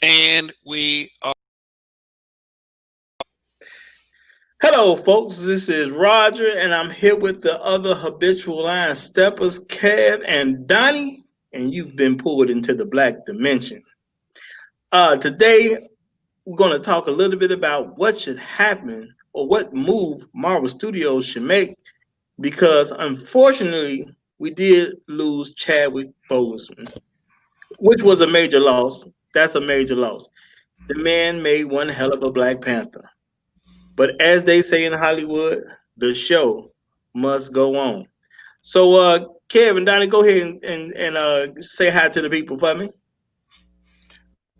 And we are. Hello, folks. This is Roger, and I'm here with the other habitual line steppers, Kev and Donnie, and you've been pulled into the black dimension. Today, we're going to talk a little bit about what should happen or what move Marvel Studios should make because unfortunately, we did lose Chadwick Boseman, which was a major loss. That's a major loss. The man made one hell of a Black Panther. But as they say in Hollywood, the show must go on. So, Kevin, Donnie, go ahead and say hi to the people for me.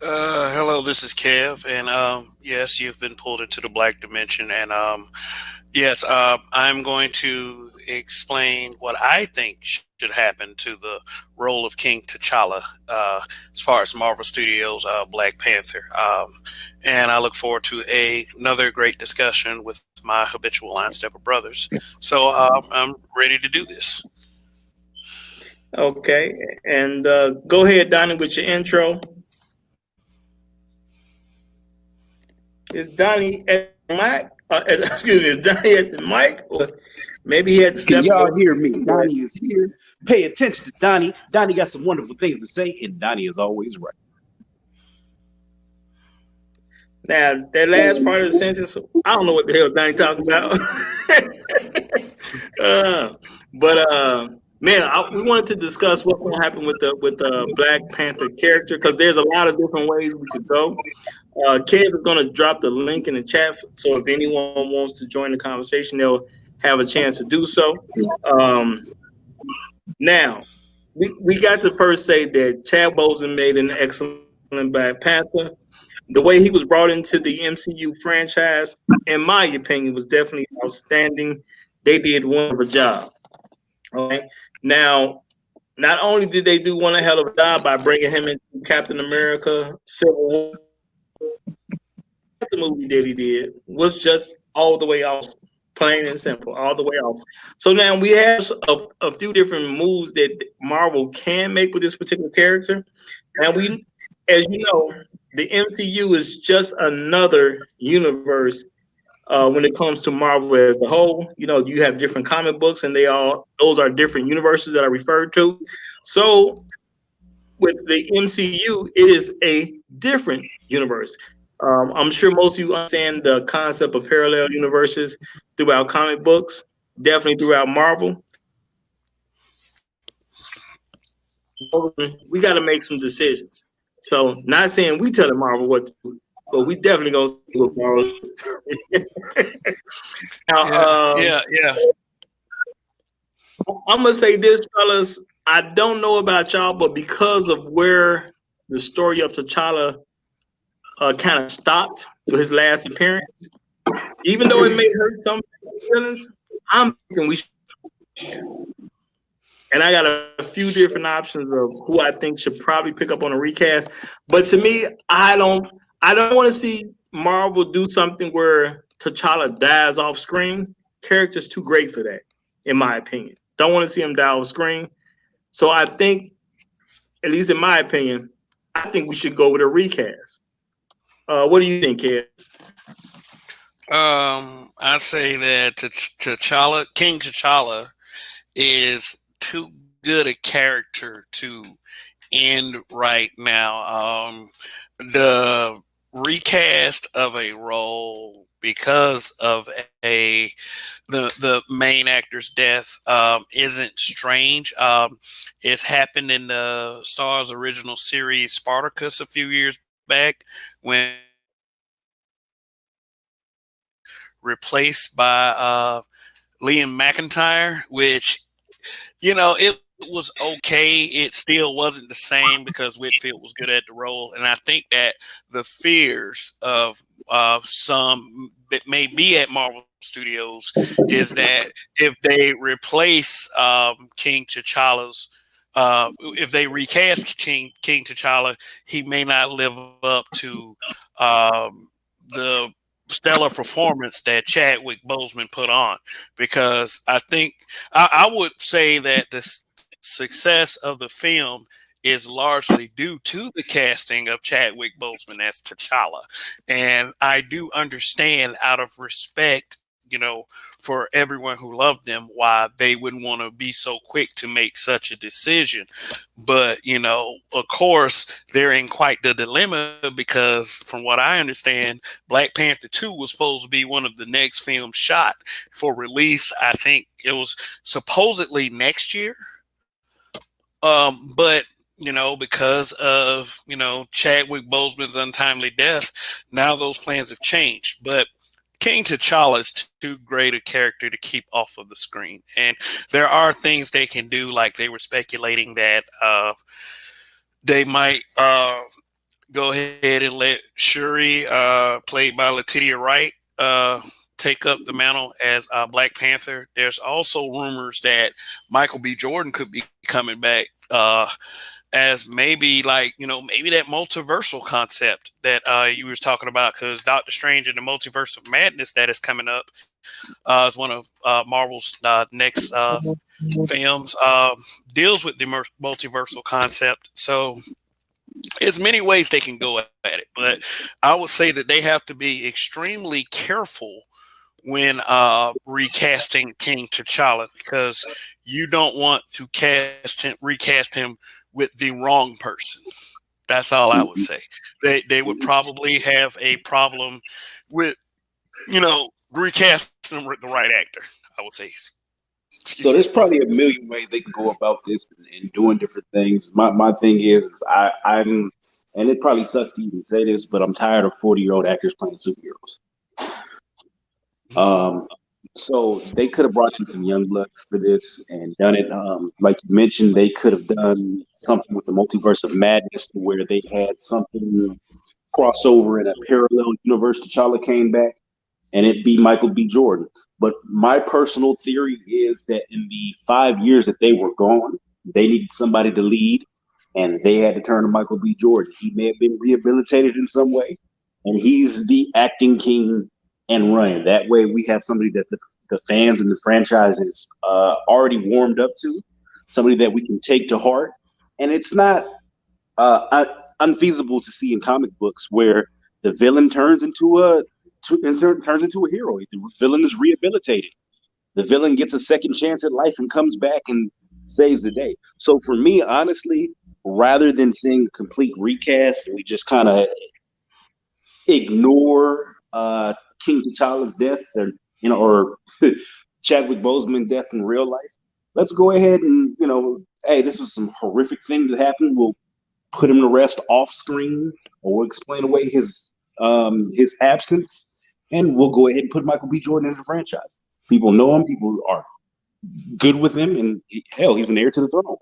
Hello, this is Kev, and yes, you've been pulled into the black dimension, and yes, I'm going to explain what I think should happen to the role of King T'Challa as far as Marvel Studios' Black Panther, and I look forward to another great discussion with my habitual line stepper brothers. So I'm ready to do this. Okay, and go ahead, Donnie, with your intro. Is Donnie at the mic? Excuse me, is Donnie at the mic? Or maybe he had to Can step y'all away. hear me? Donnie is here. Pay attention to Donnie. Donnie got some wonderful things to say, and Donnie is always right. Now, that last part of the sentence, I don't know what the hell Donnie talking about. uh, but man, we wanted to discuss what's going to happen with the Black Panther character because there's a lot of different ways we could go. Kev is going to drop the link in the chat, so if anyone wants to join the conversation, they'll have a chance to do so. Um, Now, we got to first say that Chad Boseman made an excellent Black Panther. The way he was brought into the MCU franchise, in my opinion, was definitely outstanding. They did one hell of a job. Okay. Now, not only did they do one hell of a job by bringing him into Captain America Civil War, the movie that he did was just all the way off, plain and simple, all the way off. So now we have a few different moves that Marvel can make with this particular character, and we, as you know, the MCU is just another universe when it comes to Marvel as a whole. You know, you have different comic books, and those are different universes that are referred to. So with the MCU, it is a different universe. I'm sure most of you understand the concept of parallel universes throughout comic books, definitely throughout Marvel. We got to make some decisions. So, not saying we telling Marvel what to do, but we definitely gonna see what Marvel. Now, Yeah. I'm gonna say this, fellas. I don't know about y'all, but because of where the story of T'Challa kind of stopped with his last appearance, even though it may hurt some feelings, I'm thinking we should. And I got a few different options of who I think should probably pick up on a recast. But to me, I don't want to see Marvel do something where T'Challa dies off screen. Character's too great for that, in my opinion. Don't want to see him die off screen. So I think, at least in my opinion, I think we should go with a recast. What do you think, Kid? I say that T'Challa, King T'Challa, is too good a character to end right now. The recast of a role because of the main actor's death isn't strange. It's happened in the Star's original series Spartacus a few years back when replaced by Liam McIntyre, which it was okay. It still wasn't the same because Whitfield was good at the role, and I think that the fears of some that may be at Marvel Studios is that if they replace King T'Challa's if they recast King T'Challa, he may not live up to the stellar performance that Chadwick Boseman put on, because I think I would say that the success of the film is largely due to the casting of Chadwick Boseman as T'Challa. And I do understand, out of respect, for everyone who loved them, why they would want to be so quick to make such a decision. But, of course, they're in quite the dilemma because, from what I understand, Black Panther 2 was supposed to be one of the next films shot for release. I think it was supposedly next year. But because of Chadwick Boseman's untimely death, now those plans have changed. But King T'Challa is too great a character to keep off of the screen, and there are things they can do. Like they were speculating that they might go ahead and let Shuri, played by Letitia Wright, take up the mantle as Black Panther. There's also rumors that Michael B. Jordan could be coming back as maybe maybe that multiversal concept that you was talking about, because Doctor Strange and the Multiverse of Madness that is coming up is one of Marvel's next films, deals with the multiversal concept. So there's many ways they can go at it, but I would say that they have to be extremely careful when recasting King T'Challa, because you don't want to recast him with the wrong person. That's all I would say. They would probably have a problem with recasting him with the right actor, I would say. So there's probably a million ways they can go about this and doing different things. My thing is I'm, and it probably sucks to even say this, but I'm tired of 40-year-old actors playing superheroes. So they could have brought in some young blood for this and done it. Like you mentioned, they could have done something with the Multiverse of Madness where they had something crossover in a parallel universe. T'Challa came back, and it be Michael B. Jordan. But my personal theory is that in the 5 years that they were gone, they needed somebody to lead, and they had to turn to Michael B. Jordan. He may have been rehabilitated in some way, and he's the acting king and running. That way, we have somebody that the fans and the franchise is already warmed up to, somebody that we can take to heart. And it's not unfeasible to see in comic books where the villain turns into a hero. The villain is rehabilitated. The villain gets a second chance at life and comes back and saves the day. So for me, honestly, rather than seeing a complete recast, we just kind of ignore King T'Challa's death, or Chadwick Boseman death in real life. Let's go ahead and hey, this was some horrific thing that happened. We'll put him to rest off screen, or we'll explain away his absence, and we'll go ahead and put Michael B. Jordan in the franchise. People know him. People are good with him, and hell, he's an heir to the throne.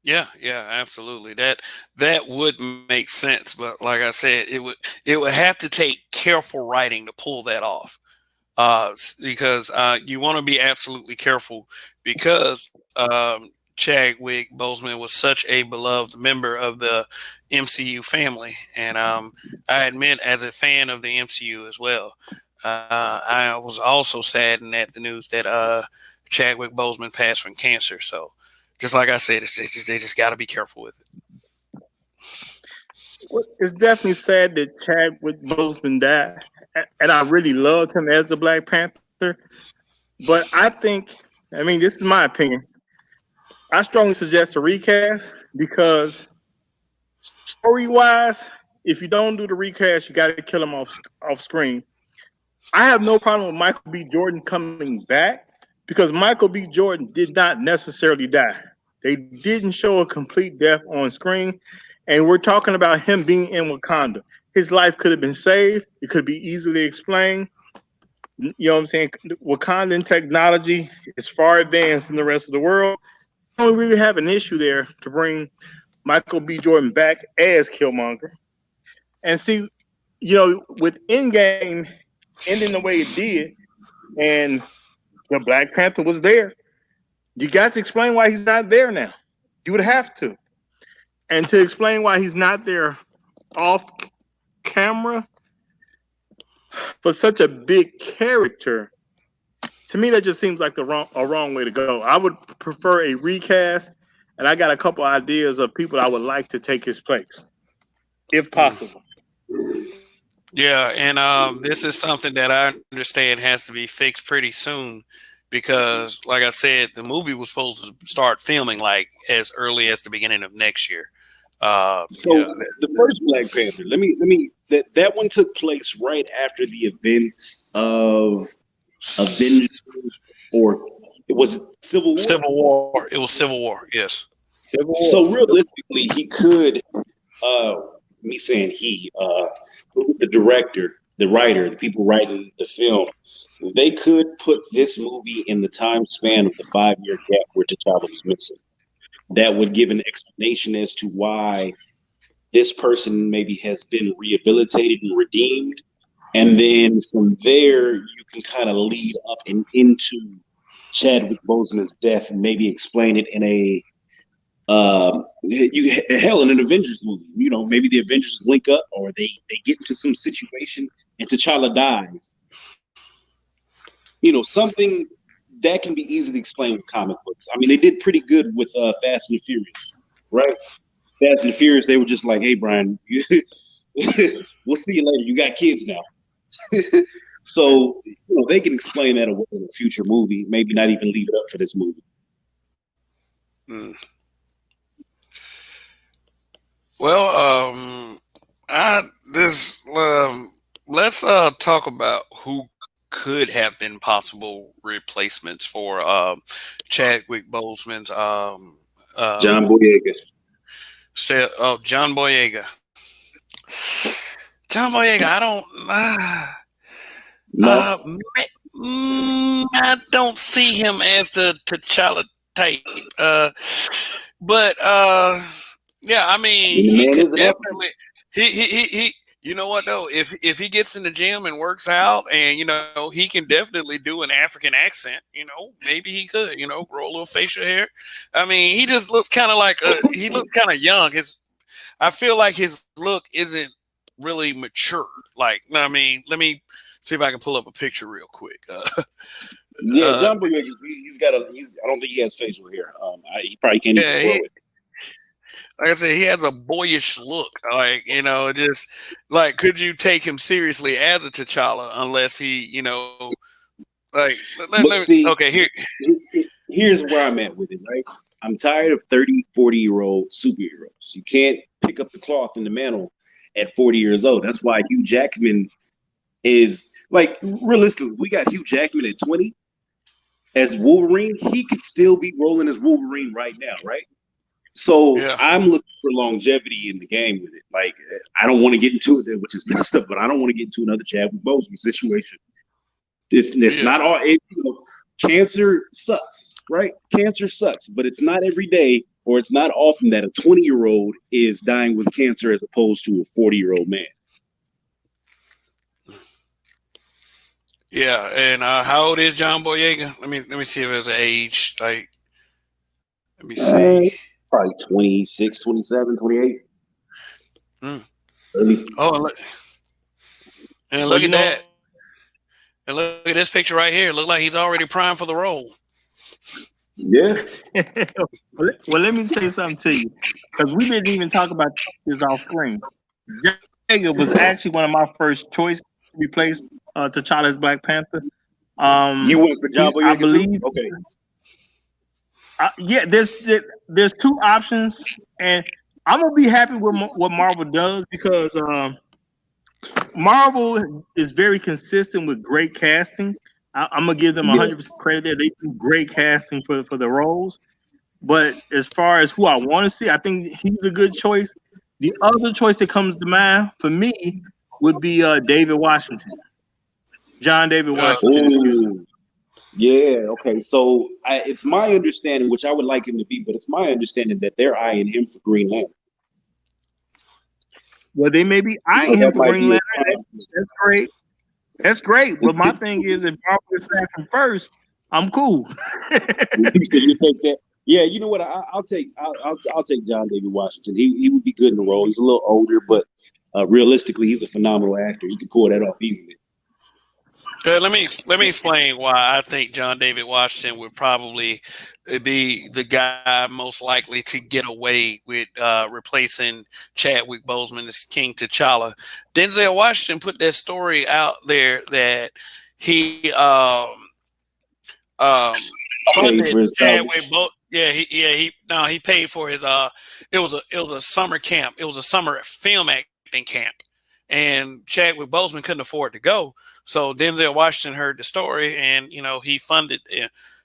Yeah, absolutely. That would make sense, but like I said, it would have to take careful writing to pull that off. Because you want to be absolutely careful, because Chadwick Boseman was such a beloved member of the MCU family, and I admit, as a fan of the MCU as well, I was also saddened at the news that Chadwick Boseman passed from cancer. So, just like I said, they just got to be careful with it. It's definitely sad that Chadwick Boseman died, and I really loved him as the Black Panther. But I think, this is my opinion. I strongly suggest a recast, because story-wise, if you don't do the recast, you got to kill him off screen. I have no problem with Michael B. Jordan coming back, because Michael B. Jordan did not necessarily die. They didn't show a complete death on screen, and we're talking about him being in Wakanda. His life could have been saved. It could be easily explained. You know what I'm saying? Wakandan technology is far advanced than the rest of the world. We don't really have an issue there to bring Michael B. Jordan back as Killmonger. And see, with Endgame ending the way it did, and the Black Panther was there, you got to explain why he's not there now. You would have to. And to explain why he's not there off camera for such a big character, to me, that just seems like a wrong way to go. I would prefer a recast, and I got a couple ideas of people I would like to take his place, if Mm. possible. Yeah, and this is something that I understand has to be fixed pretty soon because, like I said, the movie was supposed to start filming like as early as the beginning of next year. Yeah, So the first Black Panther, let me that one took place right after the events of Avengers, or it was Civil War. Civil War. It was Civil War. Yes. Civil War. So realistically, he could. Uh, Me saying he, the director, the writer, the people writing the film, they could put this movie in the time span of the 5 year gap where T'Challa was missing. That would give an explanation as to why this person maybe has been rehabilitated and redeemed. And then from there, you can kind of lead up and into Chadwick Boseman's death and maybe explain it in a hell in an Avengers movie. You know, maybe the Avengers link up or they get into some situation and T'Challa dies. You know, something that can be easily explained with comic books. I mean, they did pretty good with Fast and the Furious, right? Fast and the Furious, they were just like, "Hey, Brian, we'll see you later. You got kids now." So, you know, they can explain that away in a future movie. Maybe not even leave it up for this movie. Mm. Well, I this let's talk about who could have been possible replacements for Chadwick Boseman's John um Boyega. John Boyega. John Boyega, I don't No, I don't see him as the T'Challa type. But yeah, I mean, the he man could is an African. definitely he. You know what though? If he gets in the gym and works out, and he can definitely do an African accent. Maybe he could. Grow a little facial hair. I mean, he just looks kind of like he looks kind of young. I feel like his look isn't really mature. Like, I mean, let me see if I can pull up a picture real quick. Yeah, Uh, John Boyega, he's got a. I don't think he has facial hair. He probably can't even yeah, grow it. like I said, he has a boyish look. Like, just like, could you take him seriously as a T'Challa unless he, like, But see, okay, here. here's where I'm at with it, right? I'm tired of 30, 40-year-old superheroes. You can't pick up the cloth and the mantle at 40 years old. That's why Hugh Jackman is like, realistically, we got Hugh Jackman at 20 as Wolverine. He could still be rolling as Wolverine right now, right? So Yeah, I'm looking for longevity in the game with it. Like, I don't want to get into it, which is messed up, but I don't want to get into another Chadwick Boseman situation. It's yeah, not all. Cancer sucks, right? Cancer sucks, but it's not every day or it's not often that a 20-year-old is dying with cancer as opposed to a 40-year-old man. yeah. And how old is John Boyega? Let me see if there's an age. Like, let me Uh, see. Probably 26, 27, 28. Mm. Early. Oh, and Well, look at that. And look at this picture right here. Look like he's already primed for the role. Yeah. well, let me say something to you because we didn't even talk about this off screen. Jagger was actually one of my first choice to replace T'Challa's Black Panther. You went for John I Boyega too? believe. Okay. Yeah, there's two options, and I'm gonna be happy with what Marvel does because Marvel is very consistent with great casting. I'm gonna give them Yeah. 100% credit there. They do great casting for the roles. But as far as who I want to see, I think he's a good choice. The other choice that comes to mind for me would be David Washington, John David Washington. Excuse me. Ooh. Yeah. Okay. So it's my understanding, which I would like him to be, but it's my understanding that they're eyeing him for Green Lantern. Well, they may be So eyeing him that for might Green be a Lantern. That's great. That's great. But my thing is, if Marvel is him first, I'm cool. So you take that? Yeah. You know what? I'll take John David Washington. He would be good in the role. He's a little older, but realistically, he's a phenomenal actor. He can pull that off easily. Let me explain why I think John David Washington would probably be the guy most likely to get away with replacing Chadwick Boseman as King T'Challa. Denzel Washington put that story out there that he Paid funded for his Chadwick. college. He no, he paid for his. It was a summer camp. It was a summer film acting camp, and Chadwick Boseman couldn't afford to go. So Denzel Washington heard the story, and he funded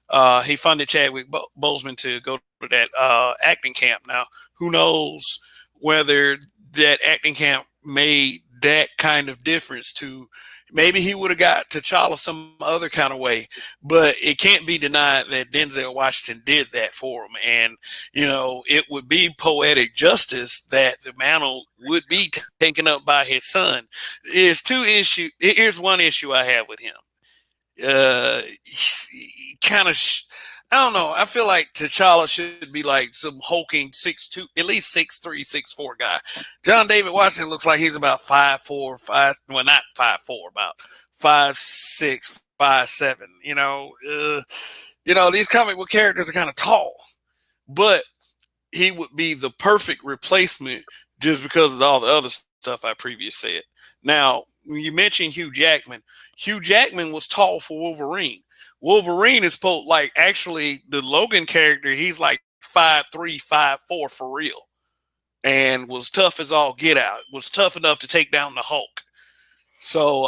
Chadwick Boseman to go to that acting camp. Now, who knows whether that acting camp made that kind of difference to maybe he would have got T'Challa some other kind of way, but it can't be denied that Denzel Washington did that for him, and it would be poetic justice that the mantle would be taken up by his son. There's two issue. Here's one issue I have with him. Kind of. I don't know. I feel like T'Challa should be like some hulking 6'2", at least 6'3", 6'4" guy. John David Washington looks like he's about 5'4", well, not 5'4", about 5'6", 5'7". These comic book characters are kind of tall, but he would be the perfect replacement just because of all the other stuff I previously said. Now, you mentioned Hugh Jackman. Hugh Jackman was tall for Wolverine. Wolverine is like actually the Logan character. He's like 5'3", 5'4" for real, and was tough as all get out. Was tough enough to take down the Hulk. So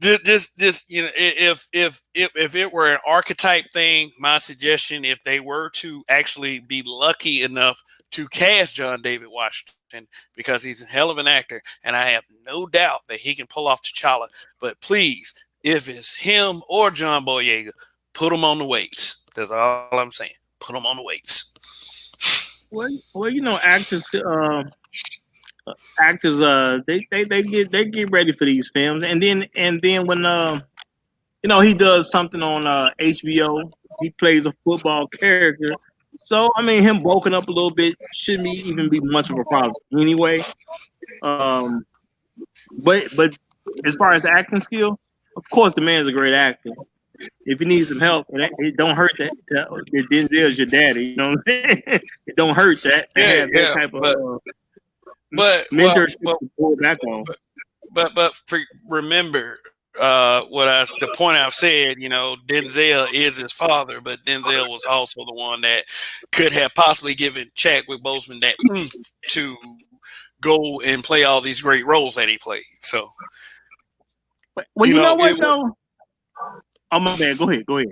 if it were an archetype thing, my suggestion, if they were to actually be lucky enough to cast John David Washington, because he's a hell of an actor, and I have no doubt that he can pull off T'Challa. But please, if it's him or John Boyega, put him on the weights. That's all I'm saying. Put him on the weights. Well, actors they get ready for these films, and then when he does something on HBO, he plays a football character. So I mean, him bulking up a little bit shouldn't even be much of a problem anyway. Um, but as far as acting skill, of course, the man's a great actor. If you need some help, it don't hurt that Denzel's your daddy. You know what I'm saying? It don't hurt that to Yeah, have that yeah, type of but mentorship to pull back on. remember the point I've said. Denzel is his father, but Denzel was also the one that could have possibly given Chadwick Boseman that oomph to go and play all these great roles that he played. So Well, you know what it was. though? Oh my bad. Go ahead. Go ahead.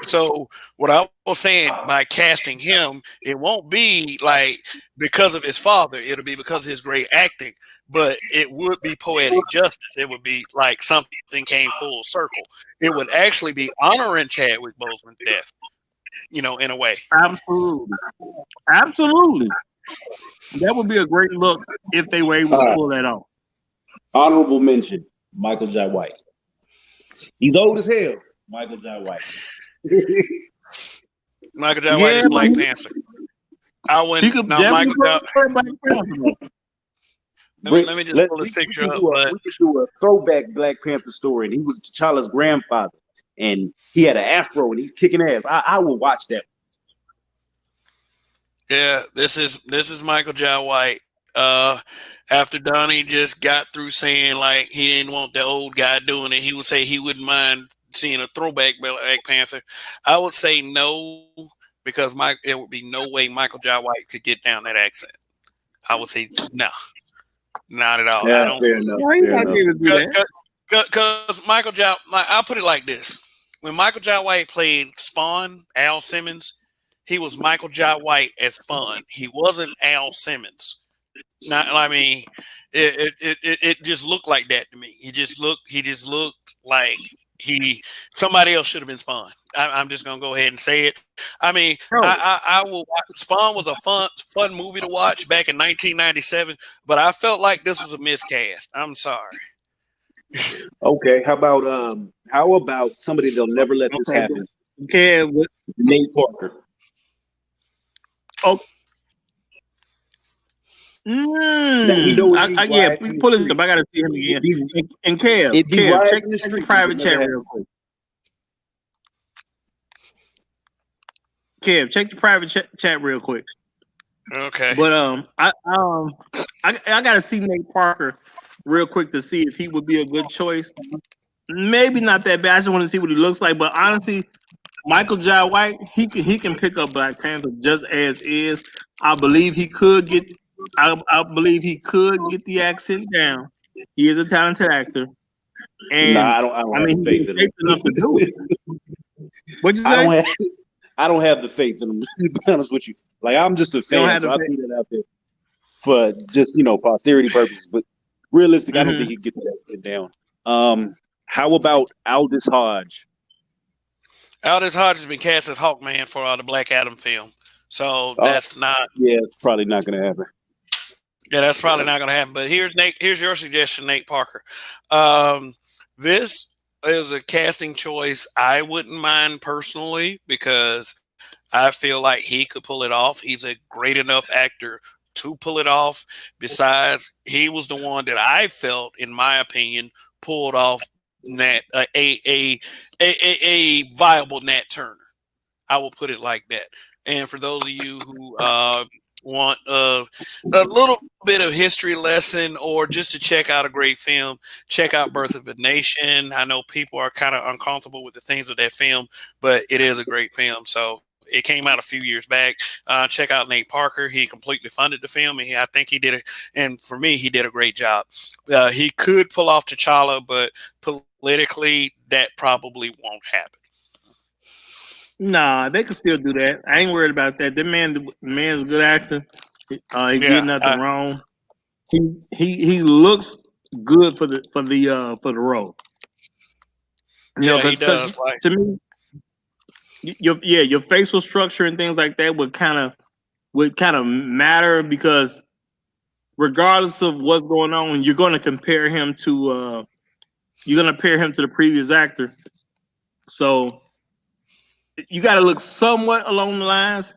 So what I was saying, by casting him, it won't be like because of his father. It'll be because of his great acting, but it would be poetic justice. It would be like something came full circle. It would actually be honoring Chadwick Boseman's death, in a way. Absolutely. Absolutely. That would be a great look if they were able All to right. pull that off. Honorable mention: Michael J. White. He's old as hell. Michael J. White. Michael J. White Yeah, is but Black Panther. I he wouldn't could now definitely Michael J. play Black Panther. Let me just pull this We picture can up. do But a throwback Black Panther story, and he was T'Challa's grandfather, and he had an afro, and he's kicking ass. I will watch that. yeah, this is Michael J. White. After Donnie just got through saying like he didn't want the old guy doing it, he would say he wouldn't mind seeing a throwback Black Panther. I would say no, because there would be no way Michael J. White could get down that accent. I would say no, not at all. I Yeah, don't. fair enough. No, he's Fair not enough. able to do that. Because Michael J. Like, I'll put it like this: when Michael J. White played Spawn, Al Simmons, he was Michael J. White as Spawn. He wasn't Al Simmons. Not, I mean, it just looked like that to me. He just looked like somebody else should have been Spawn. I'm just gonna go ahead and say it. I mean, Bro, I will. Spawn was a fun movie to watch back in 1997, but I felt like this was a miscast. I'm sorry. Okay, how about somebody that'll never let this okay. happen? Okay. Nate Parker. Oh, Now you know if he Yeah, riots in the pull this up. street, I gotta see him if again. he And if he Kev, riots check in the the street, it would private never chat happen. real quick. Kev, check the private chat real quick. Okay. But I gotta see Nate Parker real quick to see if he would be a good choice. Maybe not that bad. I just want to see what he looks like. But honestly, Michael Jai White, he can pick up Black Panther just as is. I believe he could get. I believe he could get the accent down. He is a talented actor, Nah, and I don't I have mean the he's faith in safe enough to do him. it. What'd you I say? don't have I don't have the faith in him. To be honest with you, like I'm just a You don't fan, have so to I say. threw that out there for just posterity purposes. But realistic, I don't think Hmm. he can get that shit down. How about Aldous Hodge? Aldous Hodge has been cast as Hawkman for the Black Adam film, so Oh, that's not. yeah, it's probably not gonna happen. Yeah, that's probably not going to happen. But here's Nate. Here's your suggestion, Nate Parker. Um, this is a casting choice I wouldn't mind personally because I feel like he could pull it off. He's a great enough actor to pull it off. Besides, he was the one that I felt, in my opinion, pulled off Nat a viable Nat Turner. I will put it like that. And for those of you who want a little bit of history lesson or just to check out a great film, check out Birth of a Nation. I know people are kind of uncomfortable with the things of that film, but it is a great film. So it came out a few years back. Check out Nate Parker. He completely funded the film, and I think he did it. And for me, he did a great job. He could pull off T'Challa, but politically, that probably won't happen. Nah, they can still do that. I ain't worried about that. The man's a good actor. He Yeah, did nothing wrong. He looks good for the role. yeah, he Because does. Like, to me, your facial structure and things like that would kind of matter because regardless of what's going on, you're gonna pair him to the previous actor. So you got to look somewhat along the lines.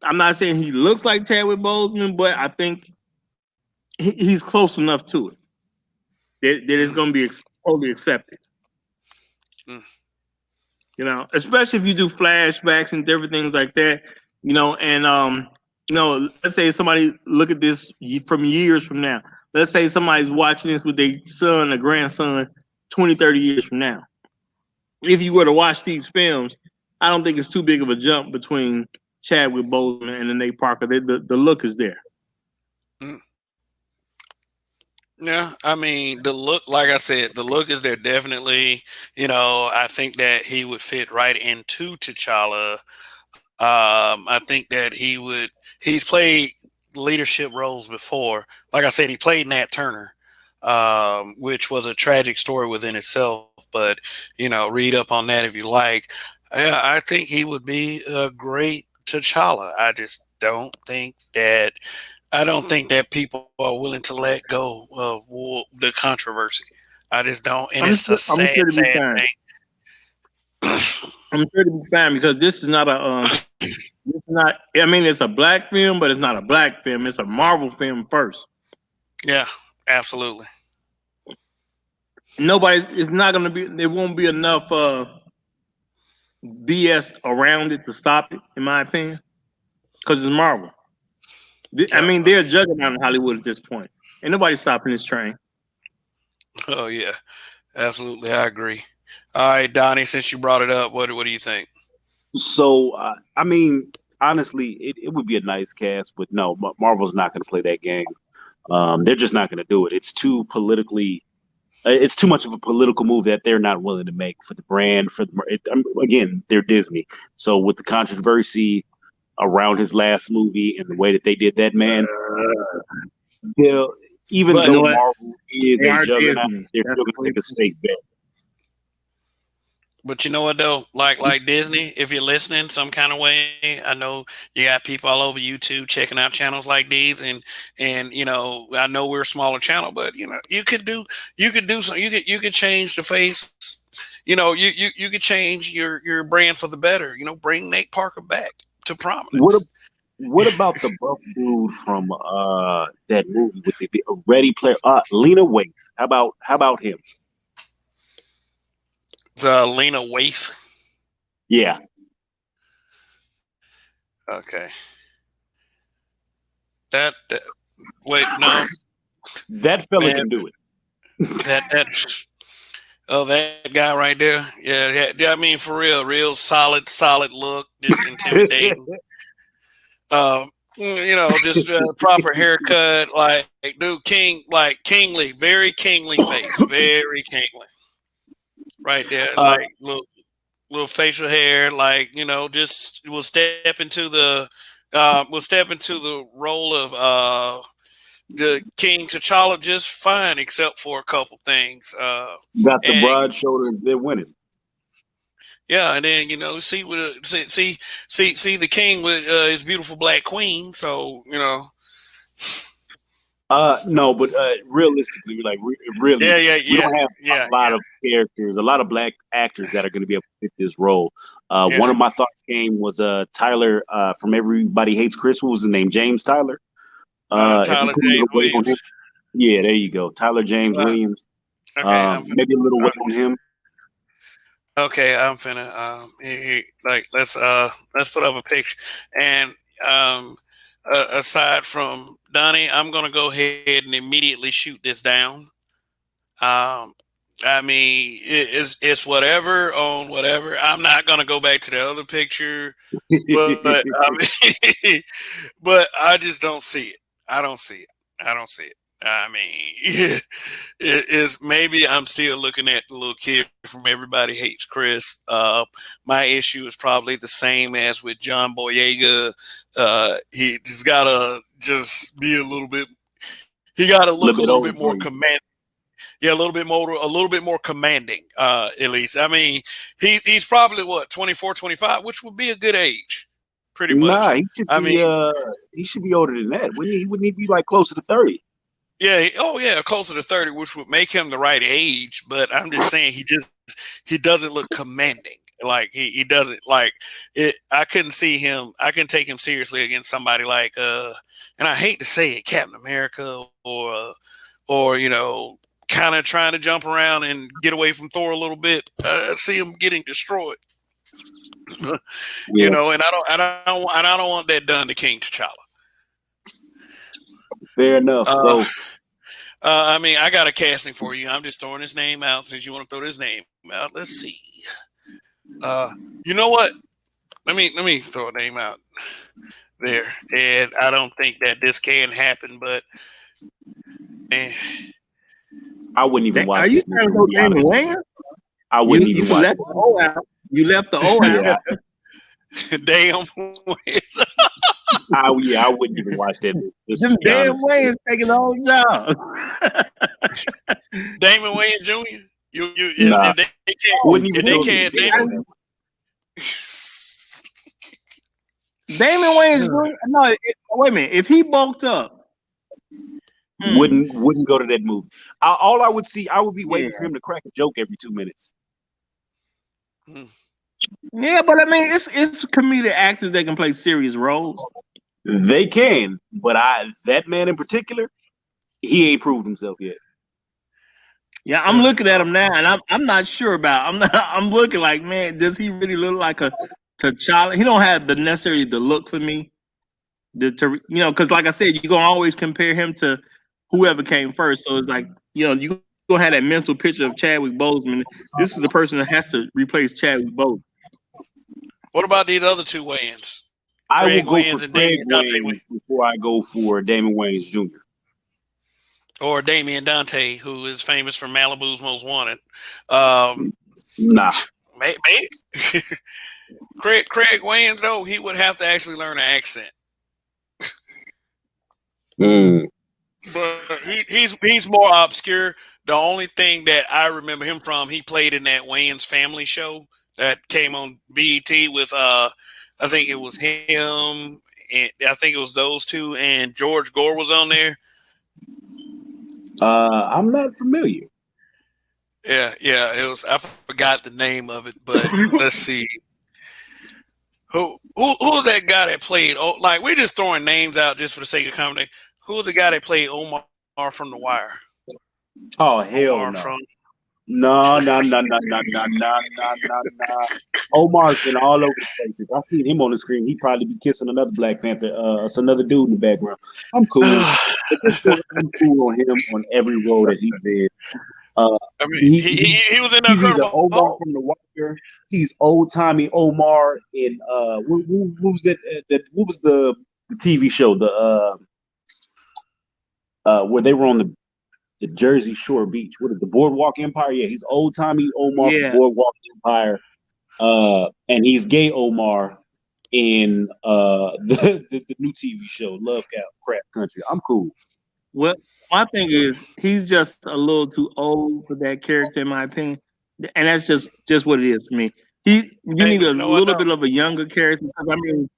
I'm not saying he looks like Chadwick Boseman, but I think he's close enough to it that it's mm, going to be totally accepted. mm, Especially if you do flashbacks and different things like that. And let's say somebody look at this from years from now. Let's say somebody's watching this with their son or grandson 20, 30 years from now. If you were to watch these films, I don't think it's too big of a jump between Chadwick Boseman and Nate Parker. The look is there. mm. Yeah, I mean the look. Like I said, the look is there definitely. I think that he would fit right into T'Challa. I think that he would. He's played leadership roles before. Like I said, he played Nat Turner, which was a tragic story within itself. But read up on that if you like. Yeah, I think he would be a great T'Challa. I don't think that people are willing to let go of the controversy. I just don't, and it's a I'm sad, sure to be sad fine. thing. I'm sure to be fine because this is not a it's not. I mean, it's a black film, but it's not a black film. It's a Marvel film first. Yeah, absolutely. Nobody. It's not going to be. There won't be enough BS around it to stop it, in my opinion, because it's Marvel. I Yeah. mean, they're a juggernaut in Hollywood at this point. Ain't nobody stopping this train. Oh yeah, absolutely. I agree. All right, Donnie. Since you brought it up, what do you think? So I mean, honestly, it would be a nice cast, but no, Marvel's not going to play that game. They're just not going to do it. It's too politically. It's too much of a political move that they're not willing to make for the brand. Again, they're Disney, so with the controversy around his last movie and the way that they did that, man, they'll, even You But know though what? Marvel is They a are juggernaut, Disney. they're That's still going to the take a safe bet. you know what though? Like Disney, if you're listening some kind of way, I know you got people all over YouTube checking out channels like these, and I know we're a smaller channel, but you could do some you could change the face. You could change your brand for the better. Bring Nate Parker back to What prominence. What about the buff dude from that movie with the Ready Player? Lena Waithe. How about him? It's Lena Waithe. Yeah, Okay. That wait, no, that fella man, can do it. that oh, that guy right there. Yeah, yeah, yeah, I mean, for real solid look, just intimidating. Just proper haircut, like dude, like kingly, very kingly face, very kingly, right there, uh, like little facial hair, like just will step into the role of the King T'Challa just fine, except for a couple things. got the And broad shoulders. They're winning. yeah, and then see the king with his beautiful black queen. So No, but realistically, like really, we yeah, don't have yeah, a lot of characters, a lot of black actors that are going to be able to fit this role. One yeah. of my thoughts came was Tyler from Everybody Hates Chris. What was his name? James Tyler. If we Tyler put a James little weight on him, Williams. yeah, there you go. Tyler James Uh, Williams. okay, Maybe a little uh, weight on him. okay, I'm finna like let's put up a picture. And um, aside from Donnie, I'm gonna go ahead and immediately shoot this down. Um, I mean, it's whatever on whatever. I'm not gonna go back to the other picture, but but I just don't see it. I don't see it. I don't see it. I mean, it is maybe I'm still looking at the little kid from Everybody Hates Chris. My issue is probably the same as with John Boyega. He just gotta just be a little bit. He got to A little look a bit little older bit for more you. command. Yeah, a little bit more commanding. At least, I mean, he's probably what 24, 25, which would be a good age, pretty much. Nah, I mean, he should be older than that. Wouldn't he? Wouldn't he be like closer to 30? yeah, oh yeah, closer to 30, which would make him the right age. But I'm just saying, he doesn't look commanding. Like he doesn't like it. I couldn't see him. I can take him seriously against somebody like and I hate to say it, Captain America or kind of trying to jump around and get away from Thor a little bit. See him getting destroyed, Yeah, and I don't want that done to King T'Challa. fair enough. Uh, So I mean, I got a casting for you. I'm just throwing his name out since you want to throw his name out. Let's see. Uh, you know what? Let me throw a name out there, and I don't think that this can happen, but eh, I wouldn't even Are watch you that movie, trying to to go be Damon honest. Wayans? I wouldn't You even watch left the it. O out. You left the O out. Yeah, damn, I wouldn't even watch that movie. Let's Them just be damn honest. Wayans taking the whole job. Damon Wayans Jr. You Nah, if they can't wouldn't if even they know his can't face Damon on that Damon Wayans one. Jr. No, wait a minute. If he bulked up, hmm, Wouldn't go to that movie. All I would see, I would be yeah, waiting for him to crack a joke every 2 minutes. Hmm. yeah, but I mean, it's comedic actors that can play serious roles. They can, but that man in particular, he ain't proved himself yet. Yeah, I'm looking at him now, and I'm not sure about. I'm not. I'm looking like, man, does he really look like a T'Challa? He don't have the necessarily the look for me. Because like I said, you're gonna always compare him to whoever came first. So it's like, you gonna have that mental picture of Chadwick Boseman. This is the person that has to replace Chadwick Boseman. What about these other two Wayans? I will Craig go for Wayans and Craig Damian Dante Wayans before I go for Damon Wayans Jr. or Damian Dante, who is famous for Malibu's Most Wanted. Um, Nah. Craig Wayans though, he would have to actually learn an accent. Mm. But he's more obscure. The only thing that I remember him from, he played in that Wayans Family show that came on BET with I think it was him and I think it was those two and George Gore was on there. I'm not familiar. Yeah, it was. I forgot the name of it, but let's see. Who's that guy that played? Oh, like we're just throwing names out just for the sake of comedy. Who's the guy that played Omar from The Wire? Oh Omar hell from. no. No, no, no, no, no, no, no, no, no, no. Omar's been all over the place. If I seen him on the screen, he'd probably be kissing another Black Panther, it's another dude in the background. I'm cool. At this point, I'm cool on him on every role that he's in. Uh, I mean, he was in the he's either Incredible Omar Hulk. from The Wire, he's old timey Omar in what was that? What was the TV show? Where they were on the Jersey Shore Beach. What is the Boardwalk Empire? Yeah, he's old timey Omar from Yeah. Boardwalk Empire. And he's gay Omar in the new TV show Love Crap Country. I'm cool. Well, my thing is he's just a little too old for that character, in my opinion, and that's just what it is for me. You Hey, need a you know what little though? bit of a younger character. I mean,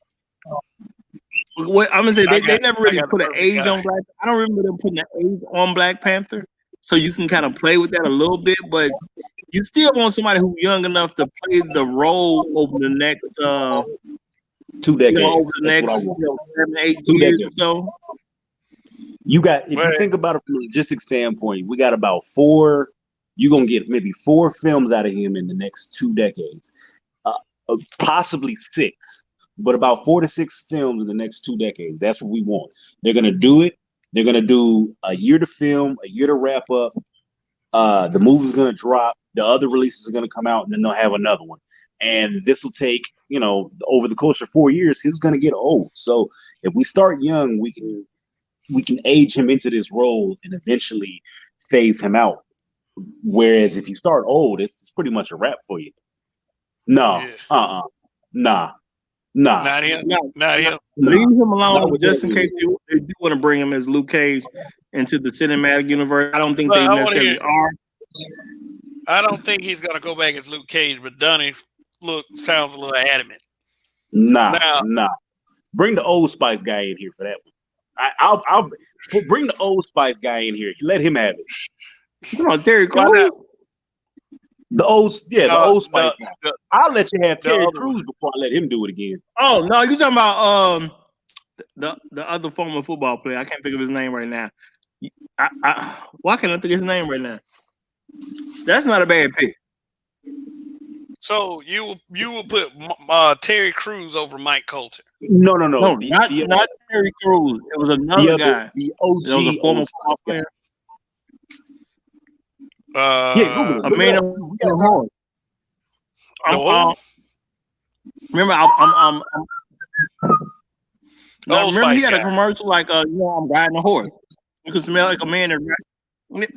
what I'm gonna say they never I really got the put an perfect age guy. on Black. I don't remember them putting an age on Black Panther, so you can kind of play with that a little bit, but you still want somebody who's young enough to play the role over the next, 2 decades. That's what I want. 7, 8 years or 2 decades. so. You got, if you Well, think about it from a logistics standpoint, we got about four. You're gonna get maybe 4 films out of him in the next 2 decades, possibly six, but about 4 to 6 films in the next 2 decades. That's what we want. They're gonna do it. They're gonna do a year to film, a year to wrap up. The movie's gonna drop. The other releases are gonna come out, and then they'll have another one. And this will take, over the course of 4 years, he's gonna get old. So if we start young, we can age him into this role and eventually phase him out. Whereas if you start old, it's pretty much a wrap for you. No, yeah, nah, nah, not him. No, Not no, him. leave nah. him Not alone with that just in case energy. they do want to bring him as Luke Cage into the cinematic universe. I don't think But they I want to hear. necessarily are. I don't think he's gonna go back as Luke Cage, but Dunny sounds a little adamant. Nah, Now, nah. Bring the Old Spice guy in here for that one. I'll bring the Old Spice guy in here. Let him have it. Come on, Terry why Crews. not? The old No, Spice guy. the I'll let you have the Terry other one. Crews before I let him do it again. Oh no, you talking about the other former football player? I can't think of his name right now. Why can't I think of his name right now? That's not a bad pick. So you will put Terry Crews over Mike Coulter. No, no, no. No, not Terry Crews. It was another guy. The That was a OG former Old football Spice guy. player. Yeah, Google it. A Look man it of up. We got time. horse. No, Remember, now Old remember he Spice had a guy. commercial like I'm riding a horse. You can smell like a man that.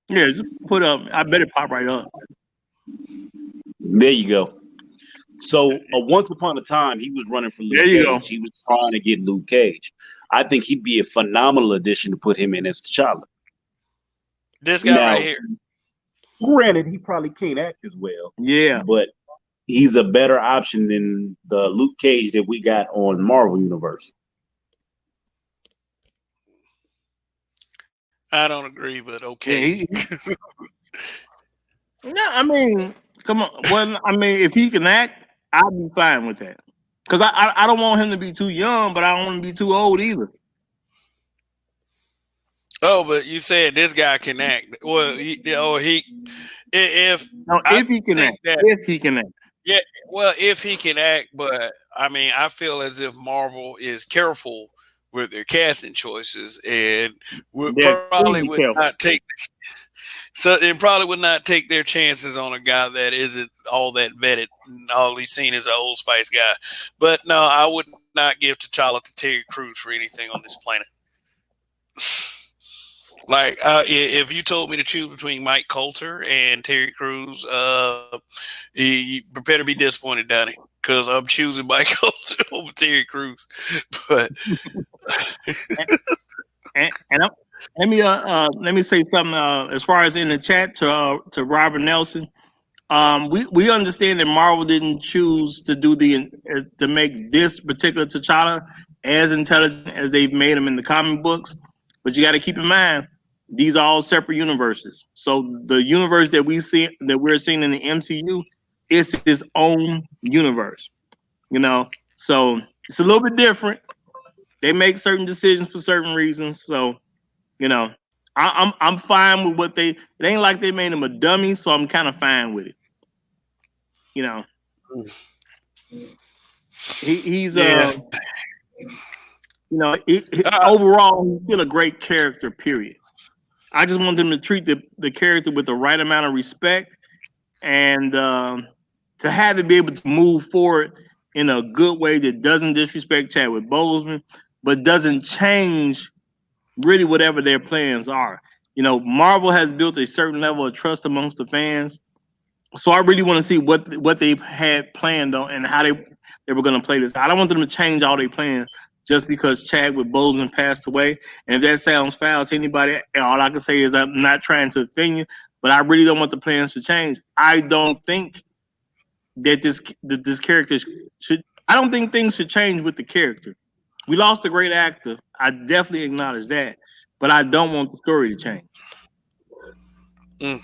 Yeah, just put up. I bet it pop right up. There you go. So, once upon a time, he was running for Luke There you go. Cage. He was trying to get Luke Cage. I think he'd be a phenomenal addition to put him in as T'Challa. This guy Now, right here. granted, he probably can't act as well, Yeah. but he's a better option than the Luke Cage that we got on Marvel Universe. I don't agree, but Yeah, okay. no, I mean, come on. Well, I mean, if he can act, I'll be fine with that. Because I don't want him to be too young, but I don't want him to be too old either. Oh, but you said this guy can act. Well, if No, I if he can think act. that If he can act. yeah, well, if he can act, but I mean, I feel as if Marvel is careful with their casting choices and would They're probably extremely would careful. not take so it probably would not take their chances on a guy that isn't all that vetted. And all he's seen is an Old Spice guy. But no, I would not give T'Challa to Terry Crews for anything on this planet. Like, if you told me to choose between Mike Coulter and Terry Crews, you better be disappointed, Donnie, because I'm choosing Mike Coulter over Terry Crews. But And let me say something as far as in the chat to Robert Nelson. We understand that Marvel didn't choose to do to make this particular T'Challa as intelligent as they've made him in the comic books, but you got to keep in mind these are all separate universes. So the universe that we're seeing in the MCU is its own universe. You know, so it's a little bit different. They make certain decisions for certain reasons. So you know, I'm fine with what they. It ain't like they made him a dummy, so I'm kind of fine with it. You know, he's Yeah. overall he's still a great character. Period. I just want them to treat the character with the right amount of respect and to have it be able to move forward in a good way that doesn't disrespect Chadwick Boseman, but doesn't change really whatever their plans are. Marvel has built a certain level of trust amongst the fans, so I really want to see what they had planned on and how they were going to play this. I don't want them to change all their plans just because Chadwick Boseman passed away. And if that sounds foul to anybody, all I can say is I'm not trying to offend you, but I really don't want the plans to change. I don't think that this character should. I don't think things should change with the character. We lost a great actor. I definitely acknowledge that, but I don't want the story to change. Mm.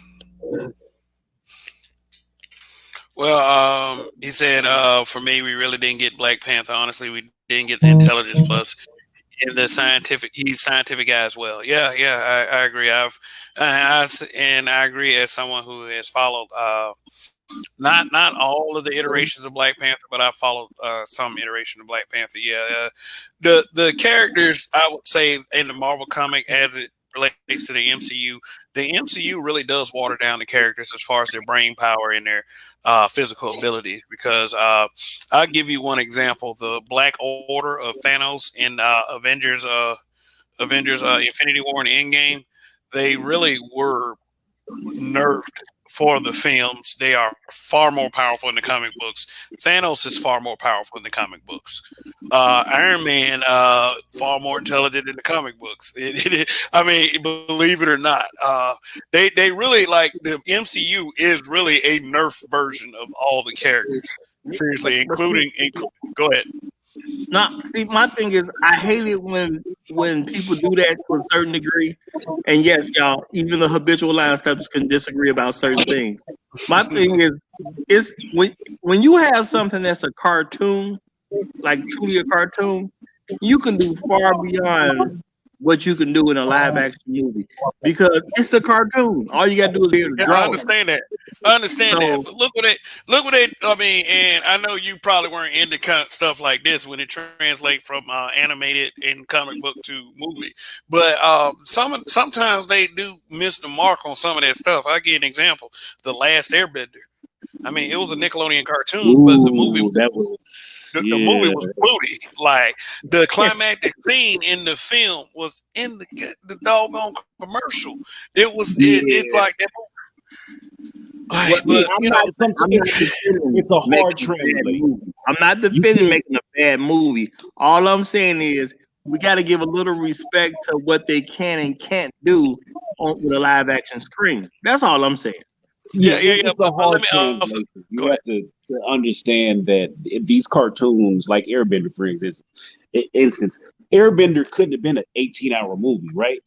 Well, he said, for me, we really didn't get Black Panther. Honestly, we didn't get the intelligence plus in the scientific. He's scientific guy as well. Yeah, yeah, I agree. And I agree as someone who has followed not all of the iterations of Black Panther, but I followed some iteration of Black Panther. Yeah, the characters I would say in the Marvel comic as it relates to the MCU really does water down the characters as far as their brain power and their physical abilities. Because I'll give you one example: the Black Order of Thanos in Avengers Infinity War and Endgame. They really were nerfed for the films. They are far more powerful in the comic books. Thanos is far more powerful in the comic books. Iron Man, far more intelligent in the comic books. I mean, believe it or not, they really like the MCU is really a nerf version of all the characters. Seriously, But go ahead. not see, my thing is I hate it when people do that to a certain degree. And yes, y'all, even the habitual line steps can disagree about certain things. My thing is it's when you have something that's a cartoon, like truly a cartoon, you can do far beyond what you can do in a live action movie because it's a cartoon. All you gotta do is be able to Yeah, I draw it. understand that. I understand that, So but look what they. I mean, and I know you probably weren't into kind of stuff like this when it translates from animated in comic book to movie, but sometimes they do miss the mark on some of that stuff. I give an example: The Last Airbender. I mean, it was a Nickelodeon cartoon, but Ooh, that was the movie yeah. was booty. Like the climactic scene in the film was in the doggone commercial. It's like Yeah. that. Like, what Yeah, but I'm you not know, I'm not defending it's a hard making a bad translate. movie. I'm not You defending can't. making a bad movie. All I'm saying is we got to give a little respect to what they can and can't do with a live action screen. That's all I'm saying. Yeah, yeah. it's a But let hard me also translation. go You ahead. have to understand that these cartoons, like Airbender, for instance, Airbender couldn't have been an 18-hour movie, right?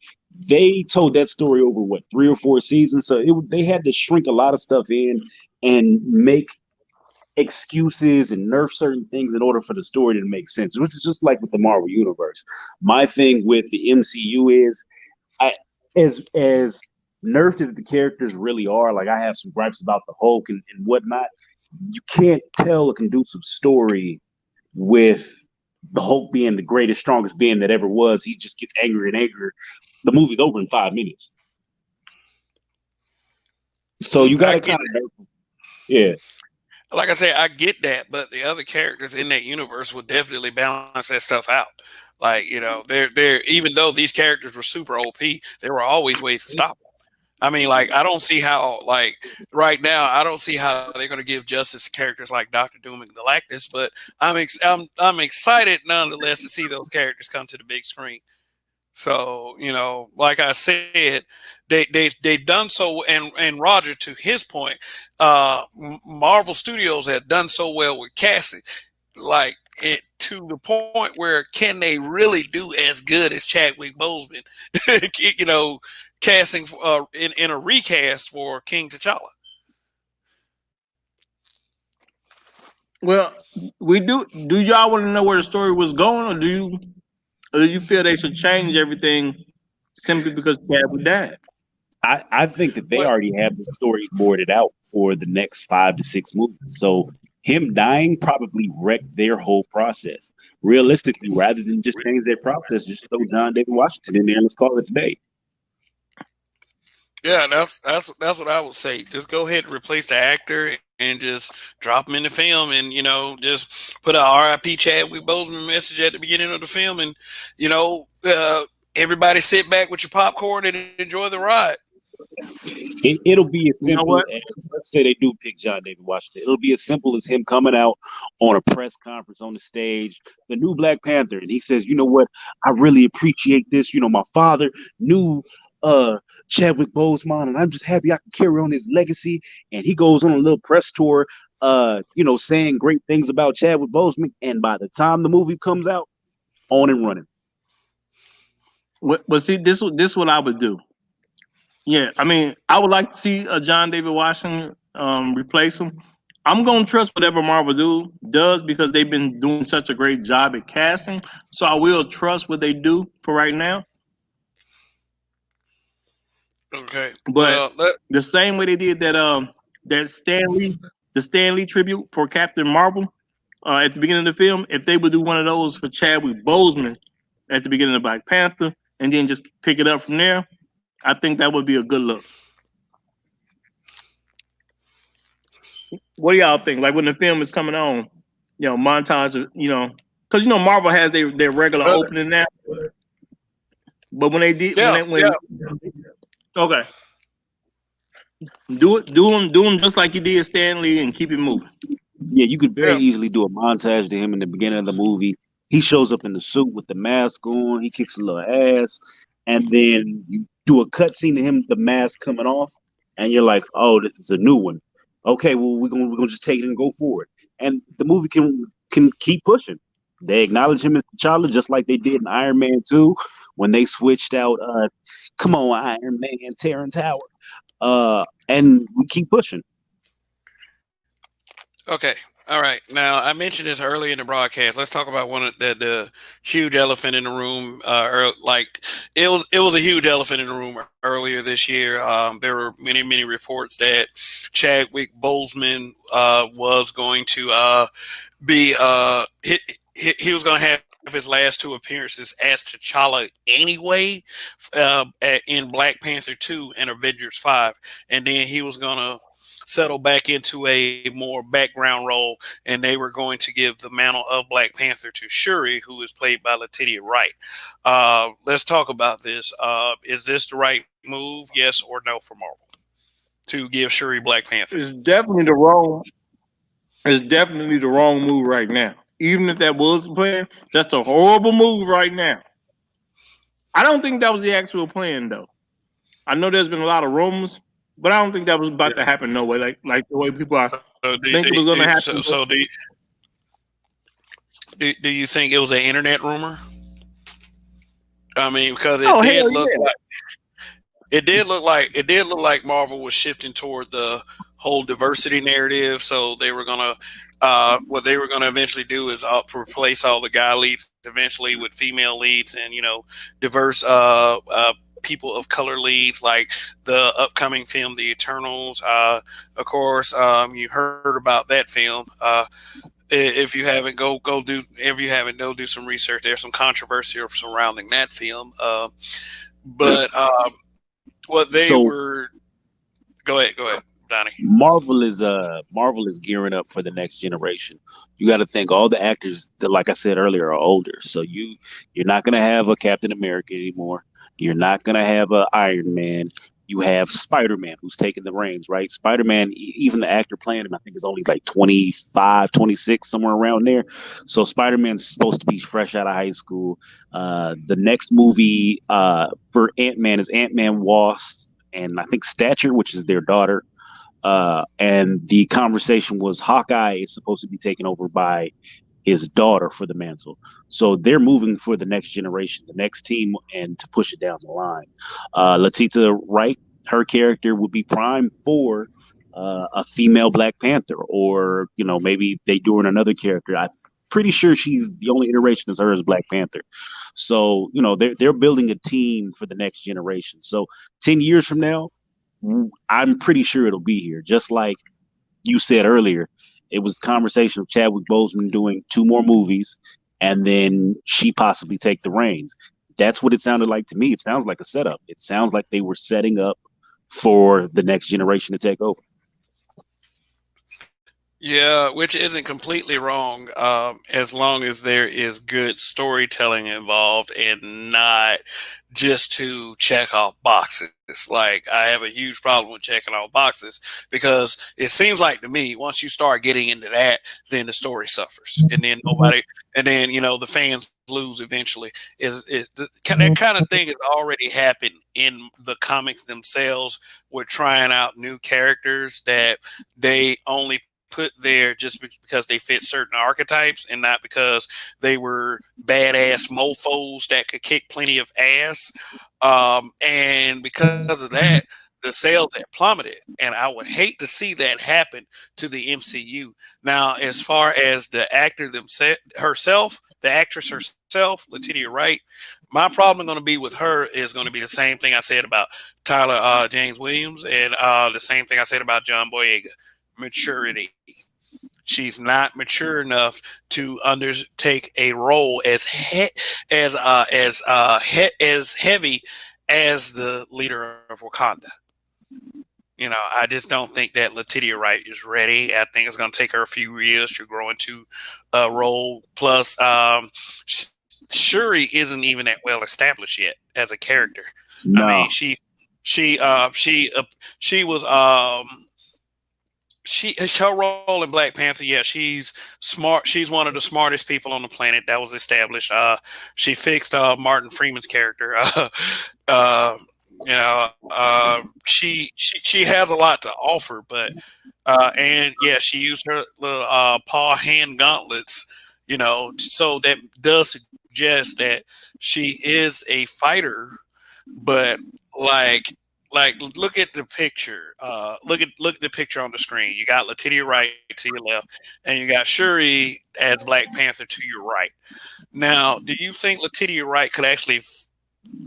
They told that story over what 3 or 4 seasons, so they had to shrink a lot of stuff in and make excuses and nerf certain things in order for the story to make sense, which is just like with the Marvel universe. My thing with the MCU is I as nerfed as the characters really are, like I have some gripes about the Hulk and whatnot. You can't tell a conducive story with the Hulk being the greatest, strongest being that ever was. He just gets angrier and angrier. The movie's over in 5 minutes. So you got I to get kind of, yeah, like I say, I get that, but the other characters in that universe would definitely balance that stuff out. Like they're even though these characters were super OP, there were always ways to stop them. I mean, like I don't see how like right now I don't see how they're going to give justice to characters like Doctor Doom and Galactus, but I'm excited nonetheless to see those characters come to the big screen. So like I said, they've done so, and Roger, to his point, Marvel Studios had done so well with casting, like it to the point where can they really do as good as Chadwick Boseman, you know, casting in a recast for King T'Challa. Well, we do. Do y'all want to know where the story was going, or do you feel they should change everything simply because Chadwick died? I think that they What? already have the story boarded out for the next 5 to 6 movies. So him dying probably wrecked their whole process. Realistically, rather than just change their process, just throw John David Washington in there and let's call it a day. Yeah, that's what I would say. Just go ahead and replace the actor and just drop him in the film, and just put a R.I.P. Chadwick Boseman message at the beginning of the film, and everybody sit back with your popcorn and enjoy the ride. It'll be as You know simple what? as, let's say they do pick John David Washington. It'll be as simple as him coming out on a press conference on the stage, the new Black Panther, and he says, "You know what? I really appreciate this. My father knew uh Chadwick Boseman, and I'm just happy I can carry on his legacy." And he goes on a little press tour, saying great things about Chadwick Boseman. And by the time the movie comes out, on and running. But see, this what I would do. Yeah, I mean, I would like to see a John David Washington replace him. I'm gonna trust whatever Marvel does because they've been doing such a great job at casting. So I will trust what they do for right now. Okay. But Well, let, the same way they did that Stanley tribute for Captain Marvel at the beginning of the film, if they would do one of those for Chadwick Boseman at the beginning of Black Panther, and then just pick it up from there, I think that would be a good look. What do y'all think? Like when the film is coming on, montage of, because Marvel has their regular well, opening now, but when they did yeah, when yeah. okay, do them just like you did Stanley and keep it moving. Yeah, you could very Yeah. easily do a montage to him in the beginning of the movie. He shows up in the suit with the mask on. He kicks a little ass, and then you do a cut scene to him, the mask coming off, and you're like, "Oh, this is a new one." Okay, well, we're gonna just take it and go forward, and the movie can keep pushing. They acknowledge him as T'Challa just like they did in Iron Man 2 when they switched out. Come on, Iron Man, Terrence Howard. And we keep pushing. Okay. All right. Now I mentioned this earlier in the broadcast. Let's talk about one of the huge elephant in the room. Like it was a huge elephant in the room earlier this year. There were many reports that Chadwick Boseman was going to be he was going to have his last two appearances as T'Challa anyway, in Black Panther 2 and Avengers 5, and then he was going to settle back into a more background role, and they were going to give the mantle of Black Panther to Shuri, who is played by Letitia Wright. Let's talk about this. Is this the right move? Yes or no for Marvel to give Shuri Black Panther? It's definitely the wrong. It's definitely the wrong move right now. Even if that was the plan, that's a horrible move right now. I don't think that was the actual plan though. I know there's been a lot of rumors, but I don't think that was about to happen no way. Like the way people are So do you think it was think? going to So, happen. so do you think it was an internet rumor? I mean, because Oh hell yeah! it did look like Marvel was shifting toward the whole diversity narrative. So they were gonna what they were gonna eventually do is replace all the guy leads eventually with female leads, and diverse people of color leads, like the upcoming film The Eternals. Of course, you heard about that film. If you haven't, go do. If you haven't, go do some research. There's some controversy surrounding that film. But what they So were. Go ahead, Donnie. Marvel is gearing up for the next generation. You got to think all the actors that, like I said earlier, are older. So you're not gonna have a Captain America anymore. You're not gonna have a Iron Man. You have Spider Man who's taking the reins, right? Spider Man, even the actor playing him, I think is only like 25, 26, somewhere around there. So Spider Man's supposed to be fresh out of high school. The next movie for Ant Man is Ant Man Wasp and I think Stature, which is their daughter. And the conversation was Hawkeye is supposed to be taken over by his daughter for the mantle. So they're moving for the next generation, the next team, and to push it down the line. Latita Wright, her character would be prime for a female Black Panther, or maybe they doing another character. I'm pretty sure she's the only iteration as her as Black Panther. So they're building a team for the next generation. So 10 years from now, I'm pretty sure it'll be here. Just like you said earlier, it was conversation of Chadwick Boseman doing two more movies, and then she possibly take the reins. That's what it sounded like to me. It sounds like a setup. It sounds like they were setting up for the next generation to take over. Yeah, which isn't completely wrong, as long as there is good storytelling involved and not just to check off boxes. Like, I have a huge problem with checking off boxes because it seems like to me, once you start getting into that, then the story suffers, and then the fans lose eventually. That kind of thing has already happened in the comics themselves. We're trying out new characters that they only put there just because they fit certain archetypes and not because they were badass mofos that could kick plenty of ass. And because of that, the sales have plummeted. And I would hate to see that happen to the MCU. Now, as far as the actor herself, the actress herself, Letitia Wright, my problem going to be with her is going to be the same thing I said about Tyler James Williams, and the same thing I said about John Boyega: maturity. She's not mature enough to undertake a role as heavy as the leader of Wakanda. I just don't think that Letitia Wright is ready. I think it's going to take her a few years to grow into a role. Plus, Shuri isn't even that well established yet as a character. I No. mean, she was her role in Black Panther. Yeah, she's smart. She's one of the smartest people on the planet. That was established. She fixed Martin Freeman's character. She has a lot to offer, but and yeah, she used her little paw hand gauntlets. So that does suggest that she is a fighter, but like look at the picture. Look at the picture on the screen. You got Letitia Wright to your left, and you got Shuri as Black Panther to your right. Now, do you think Letitia Wright could actually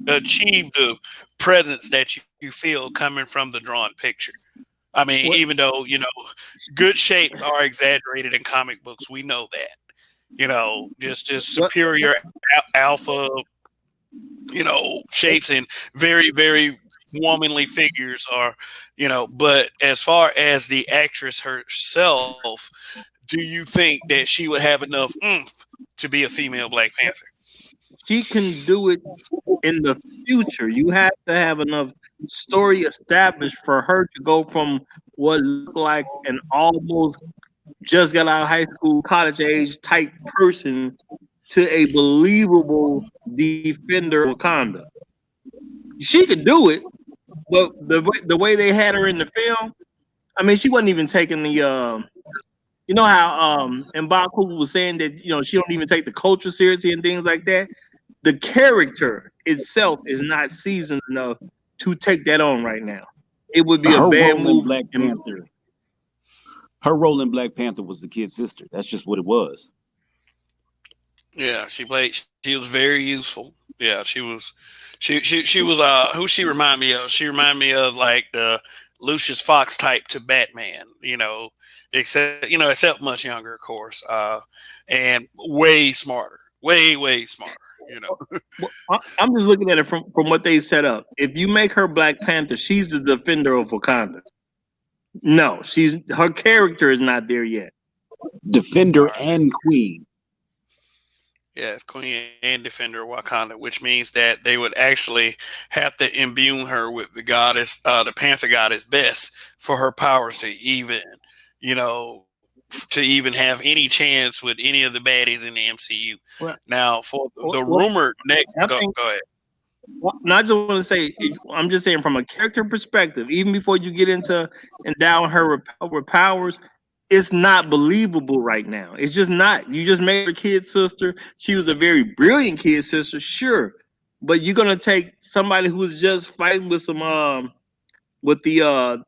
achieve the presence that you feel coming from the drawn picture? I mean, What? even though good shapes are exaggerated in comic books, we know that. Just What? superior alpha, shapes and very, very womanly figures are, but as far as the actress herself, do you think that she would have enough oomph to be a female Black Panther? She can do it in the future. You have to have enough story established for her to go from what looked like an almost just got out of high school, college age type person to a believable defender of Wakanda. She could do it, but the way they had her in the film, I mean, she wasn't even taking the. You know how Mbaku was saying that she don't even take the culture seriously and things like that. The character itself is not seasoned enough to take that on right now. It would be a Her bad role in move. Black Panther. Her role in Black Panther was the kid's sister. That's just what it was. Yeah, she played. She was very useful. Yeah, she was. She was. Who she remind me of? She remind me of like the Lucius Fox type to Batman. Except much younger, of course, and way smarter. Way smarter. Well, I'm just looking at it from what they set up. If you make her Black Panther, she's the defender of Wakanda. No, her character is not there yet. Defender and Queen. Yeah, Queen and Defender of Wakanda, which means that they would actually have to imbue her with the Panther goddess Bess, for her powers you know, to even have any chance with any of the baddies in the MCU. Well, Now, for the well, rumored next, I go think. ahead. Well, I just want to say, I'm just saying from a character perspective, even before you get into endowing her with powers, it's not believable right now. It's just not. You just made her kid sister. She was a very brilliant kid sister, sure, but you're gonna take somebody who's just fighting with with the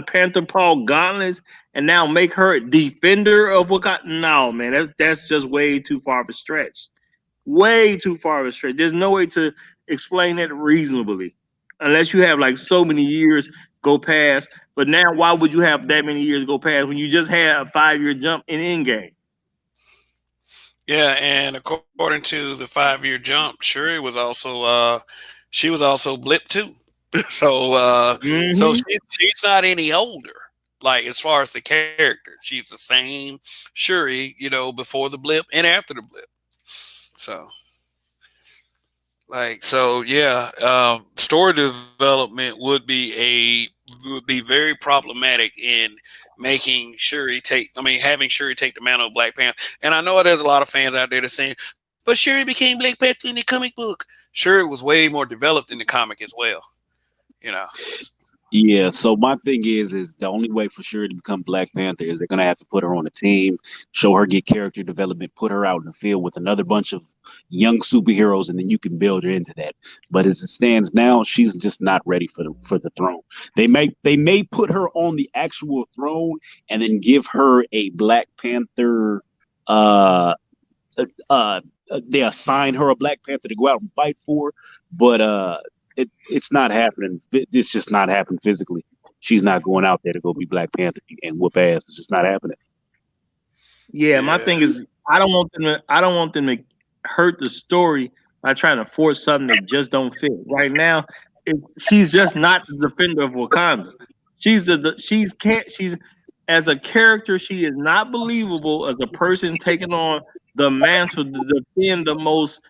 Panther Paul gauntlets, and now make her a defender of Wakanda. No, man, that's just way too far of a stretch. Way too far of a stretch. There's no way to explain that reasonably, unless you have like so many years go past. But now, why would you have that many years go past when you just had a 5 year jump in Endgame? Yeah, and according to the 5 year jump, Shuri was also she was also blip too. so so Hmm. she's not any older. Like as far as the character, she's the same Shuri, before the blip and after the blip. So so yeah, story development would be very problematic in making Shuri take. I mean, having Shuri take the mantle of Black Panther. And I know there's a lot of fans out there that saying, "But Shuri became Black Panther in the comic book." Shuri was way more developed in the comic as well. You know. Yeah, so my thing is the only way for sure to become Black Panther is they're gonna have to put her on a team, show her get character development, put her out in the field with another bunch of young superheroes, and then you can build her into that. But as it stands now, she's just not ready for the throne. They may put her on the actual throne and then give her a Black Panther uh they assign her a Black Panther to go out and fight for, but it's not happening. It's just not happening physically. She's not going out there to go be Black Panther and whoop ass. It's just not happening. Yeah, my Yeah. thing is, I don't want them to hurt the story by trying to force something that just don't fit. Right now, she's just not the defender of Wakanda. She's can't she's as a character, she is not believable as a person taking on the mantle to defend the most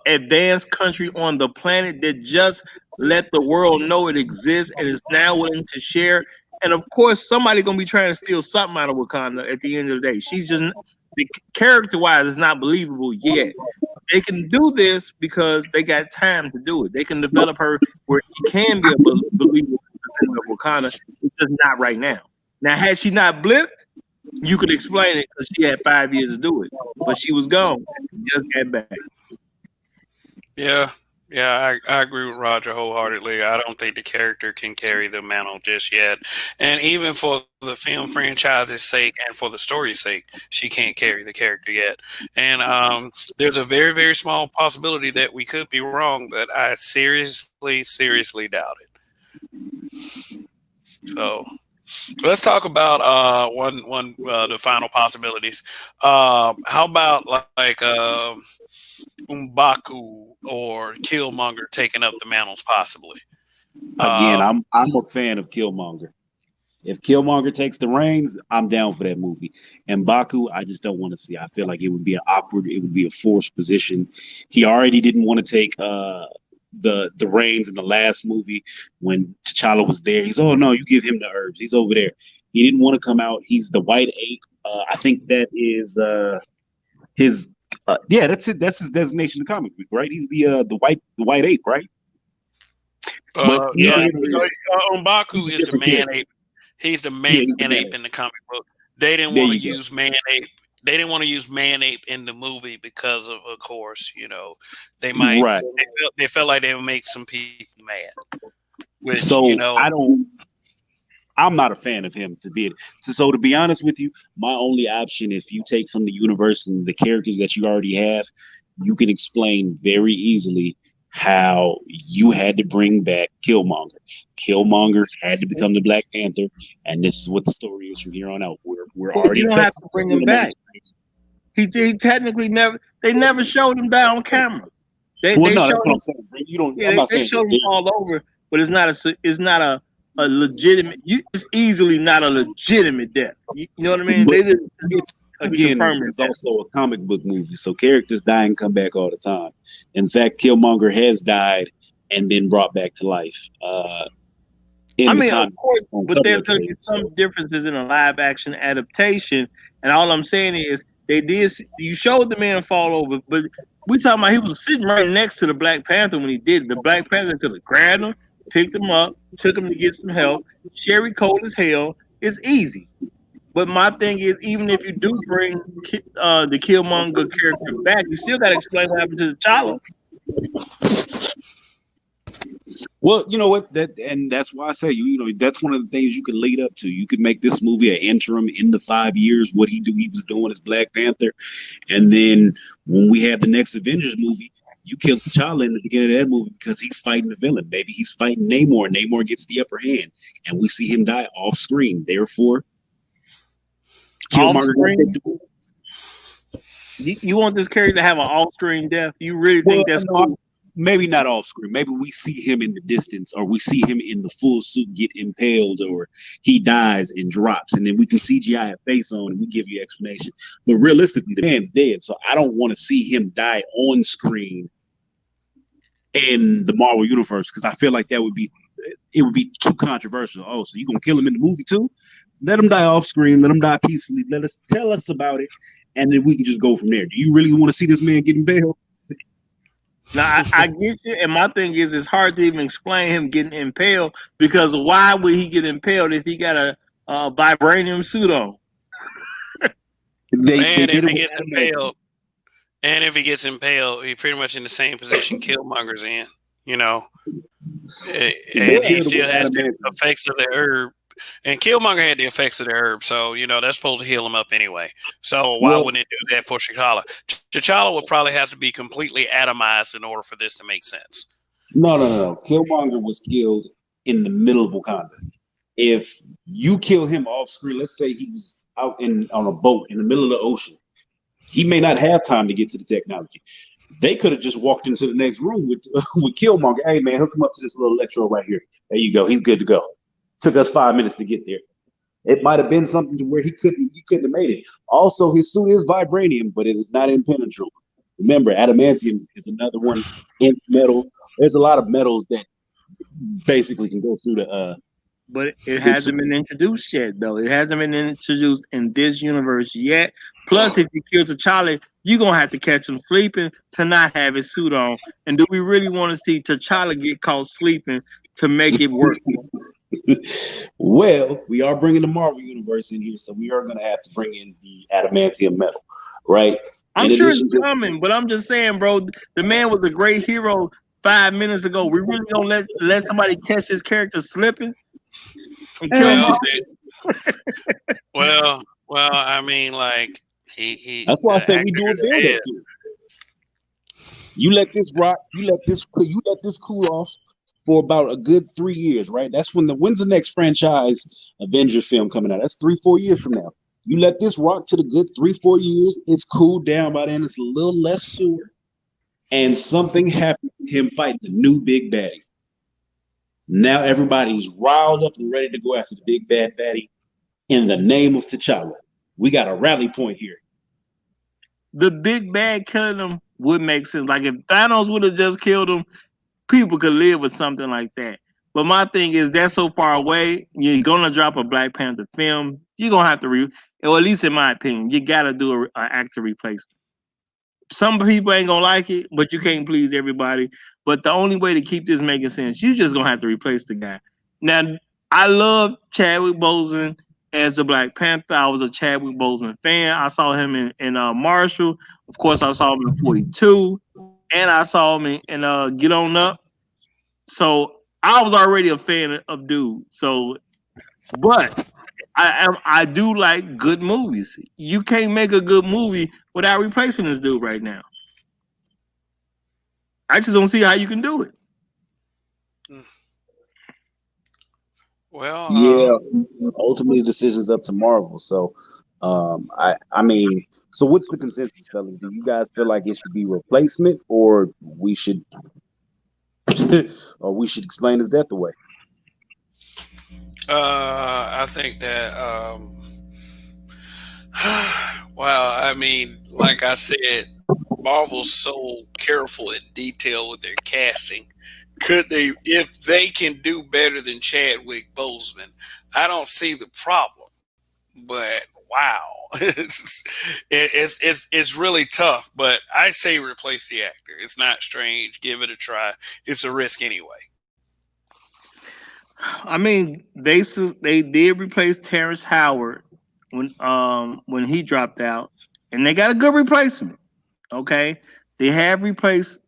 advanced country on the planet that just let the world know it exists and is now willing to share. And of course, somebody gonna be trying to steal something out of Wakanda at the end of the day. She's just the character wise is not believable yet. They can do this because they got time to do it. They can develop her where she can be a believable defender of Wakanda. It's just not right now. Now, had she not blipped, you could explain it because she had 5 years to do it, but she was gone. She just got back. Yeah. Yeah, I agree with Roger wholeheartedly. I don't think the character can carry the mantle just yet. And even for the film franchise's sake and for the story's sake, she can't carry the character yet. And there's a very, very small possibility that we could be wrong, but I seriously, seriously doubt it. So let's talk about one the final possibilities. How about like Umbaku or Killmonger taking up the mantles possibly? Again, Uh, I'm a fan of Killmonger. If Killmonger takes the reins, I'm down for that movie. And Baku, I just don't want to see. I feel like it would be an awkward, it would be a forced position. He already didn't want to take the reins in the last movie when T'Challa was there. He's, oh no, you give him the herbs. He's over there. He didn't want to come out. He's the white ape. I think that is his. Yeah, that's it. That's his designation in the comic book, right? He's the white ape, right? But Yeah, Umbaku he's a is the different man character. ape. He's the man Yeah, he's the ape man in ape. the comic book. They didn't There want to you go. use man ape. They didn't want to use man ape in the movie because of course, they might Right. they felt like they would make some people mad. Which So I'm not a fan of him to be. So to be honest with you, my only option, if you take from the universe and the characters that you already have, you can explain very easily how you had to bring back Killmonger. Killmonger had to become the Black Panther, and this is what the story is from here on out. We're well, you already don't have accustomed to to bring seeing him him on back. the screen. He technically never. They never showed him die on camera. They Well, they no, showed that's what him. I'm saying. You don't. Yeah, I'm not they saying that showed him there. fall over, but it's not a legitimate. It's easily not a legitimate death. You know what I mean? But They didn't it's again, confirm this his is death. also a comic book movie, so characters die and come back all the time. In fact, Killmonger has died and been brought back to life I in the mean, of comics course, on a but couple there's going to be occasions. some So differences in a live action adaptation. And all I'm saying is, you showed the man fall over, but we talking about he was sitting right next to the Black Panther when he did it. The Black Panther could have grabbed him, picked him up, took him to get some help. Sherry cold as hell. It's easy. But my thing is, even if you do bring the Killmonger character back, you still got to explain what happened to T'Challa. Well, you know what? That's why I say that's one of the things you could lead up to. You could make this movie an interim in the 5 years. What he was doing as Black Panther, and then when we have the next Avengers movie, you kill T'Challa in the beginning of that movie because he's fighting the villain. Maybe he's fighting Namor. Namor gets the upper hand, and we see him die off screen. Therefore, Off Killmonger gonna take screen. the You want this character to have an off screen death? You really well. think that's No, cool? maybe not off screen. Maybe we see him in the distance, or we see him in the full suit get impaled, or he dies and drops, and then we can CGI a face on, and we give you explanation. But realistically, the man's dead, so I don't want to see him die on screen in the Marvel universe because I feel like it would be too controversial. Oh, so you gonna kill him in the movie too? Let him die off screen. Let him die peacefully. Tell us about it, and then we can just go from there. Do you really want to see this man getting bailed? Now I get you, and my thing is, it's hard to even explain him getting impaled because why would he get impaled if he got a vibranium suit on? They And if did it he with gets impaled, and if he gets impaled, he's pretty much in the same position Killmonger's in. You know, They and he did it still with has the adamantium. effects of the herb. And Killmonger had the effects of the herb, so that's supposed to heal him up anyway. So why Well, wouldn't it do that for T'Challa? T'Challa would probably have to be completely atomized in order for this to make sense. no. Killmonger was killed in the middle of Wakanda. If you kill him off screen, let's say he was out in on a boat in the middle of the ocean, he may not have time to get to the technology. They could have just walked into the next room with with Killmonger. Hey man, hook him up to this little electro right here. There you go. He's good to go. Took us 5 minutes to get there. It might have been something to where he couldn't have made it. Also, his suit is vibranium, but it is not impenetrable. Remember, adamantium is another one in metal. There's a lot of metals that basically can go through But it the suit. hasn't been introduced yet, though. It hasn't been introduced in this universe yet. Plus, if you kill T'Challa, you're gonna have to catch him sleeping to not have his suit on. And do we really want to see T'Challa get caught sleeping to make it work? Well, we are bringing the Marvel universe in here, so we are going to have to bring in the adamantium metal, right? I'm In sure it's addition to, coming, but I'm just saying, bro. The man was a great hero 5 minutes ago. We really gonna let somebody catch this character slipping and kill him Well, off? well. I mean, like he that's why I the say we actor do a is build up dead. to it. You let this rock, you let this cool off for about a good 3 years, right? That's when's the next franchise Avengers film coming out? That's 3-4 years from now. You let this rock to the good 3-4 years. It's cooled down by then. It's a little less sore, and something happened to him fighting the new big baddie. Now everybody's riled up and ready to go after the big bad baddie in the name of T'Challa. We got a rally point here. The big bad killing him would make sense. Like if Thanos would have just killed him, people could live with something like that. But my thing is that's so far away. You're gonna drop a Black Panther film. You're gonna have to or at least in my opinion, you gotta do an actor replacement. Some people ain't gonna like it, but you can't please everybody. But the only way to keep this making sense, you just gonna have to replace the guy. Now, I love Chadwick Boseman as the Black Panther. I was a Chadwick Boseman fan. I saw him in Marshall. Of course, I saw him in 42, and I saw him in Get On Up. So I was already a fan of dude. So, but I do like good movies. You can't make a good movie without replacing this dude right now. I just don't see how you can do it. Well, Yeah, ultimately the decision's up to Marvel. So, I mean, so what's the consensus, fellas? Do you guys feel like it should be replacement, or we should, or we should explain his death away? I think that well, I mean, like I said, Marvel's so careful and detailed with their casting. Could they, if they can do better than Chadwick Boseman, I don't see the problem. But wow, it's really tough. But I say replace the actor. It's not strange. Give it a try. It's a risk anyway. I mean, they did replace Terrence Howard when he dropped out, and they got a good replacement. Okay, they have replaced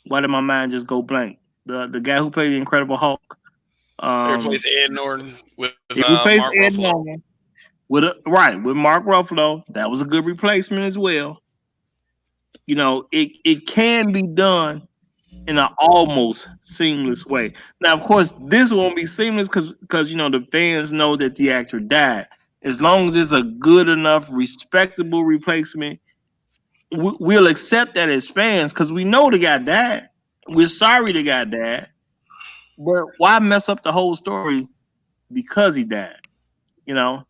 Why did my mind just go blank? The guy who played the Incredible Hulk. He replaced Um, Ed Norton with he Mark replaced Ed Ruffalo. Norton with with Mark Ruffalo. That was a good replacement as well. It can be done in an almost seamless way. Now, of course, this won't be seamless because the fans know that the actor died. As long as it's a good enough, respectable replacement, we'll accept that as fans because we know the guy died. We're sorry the guy died, but why mess up the whole story because he died? You know,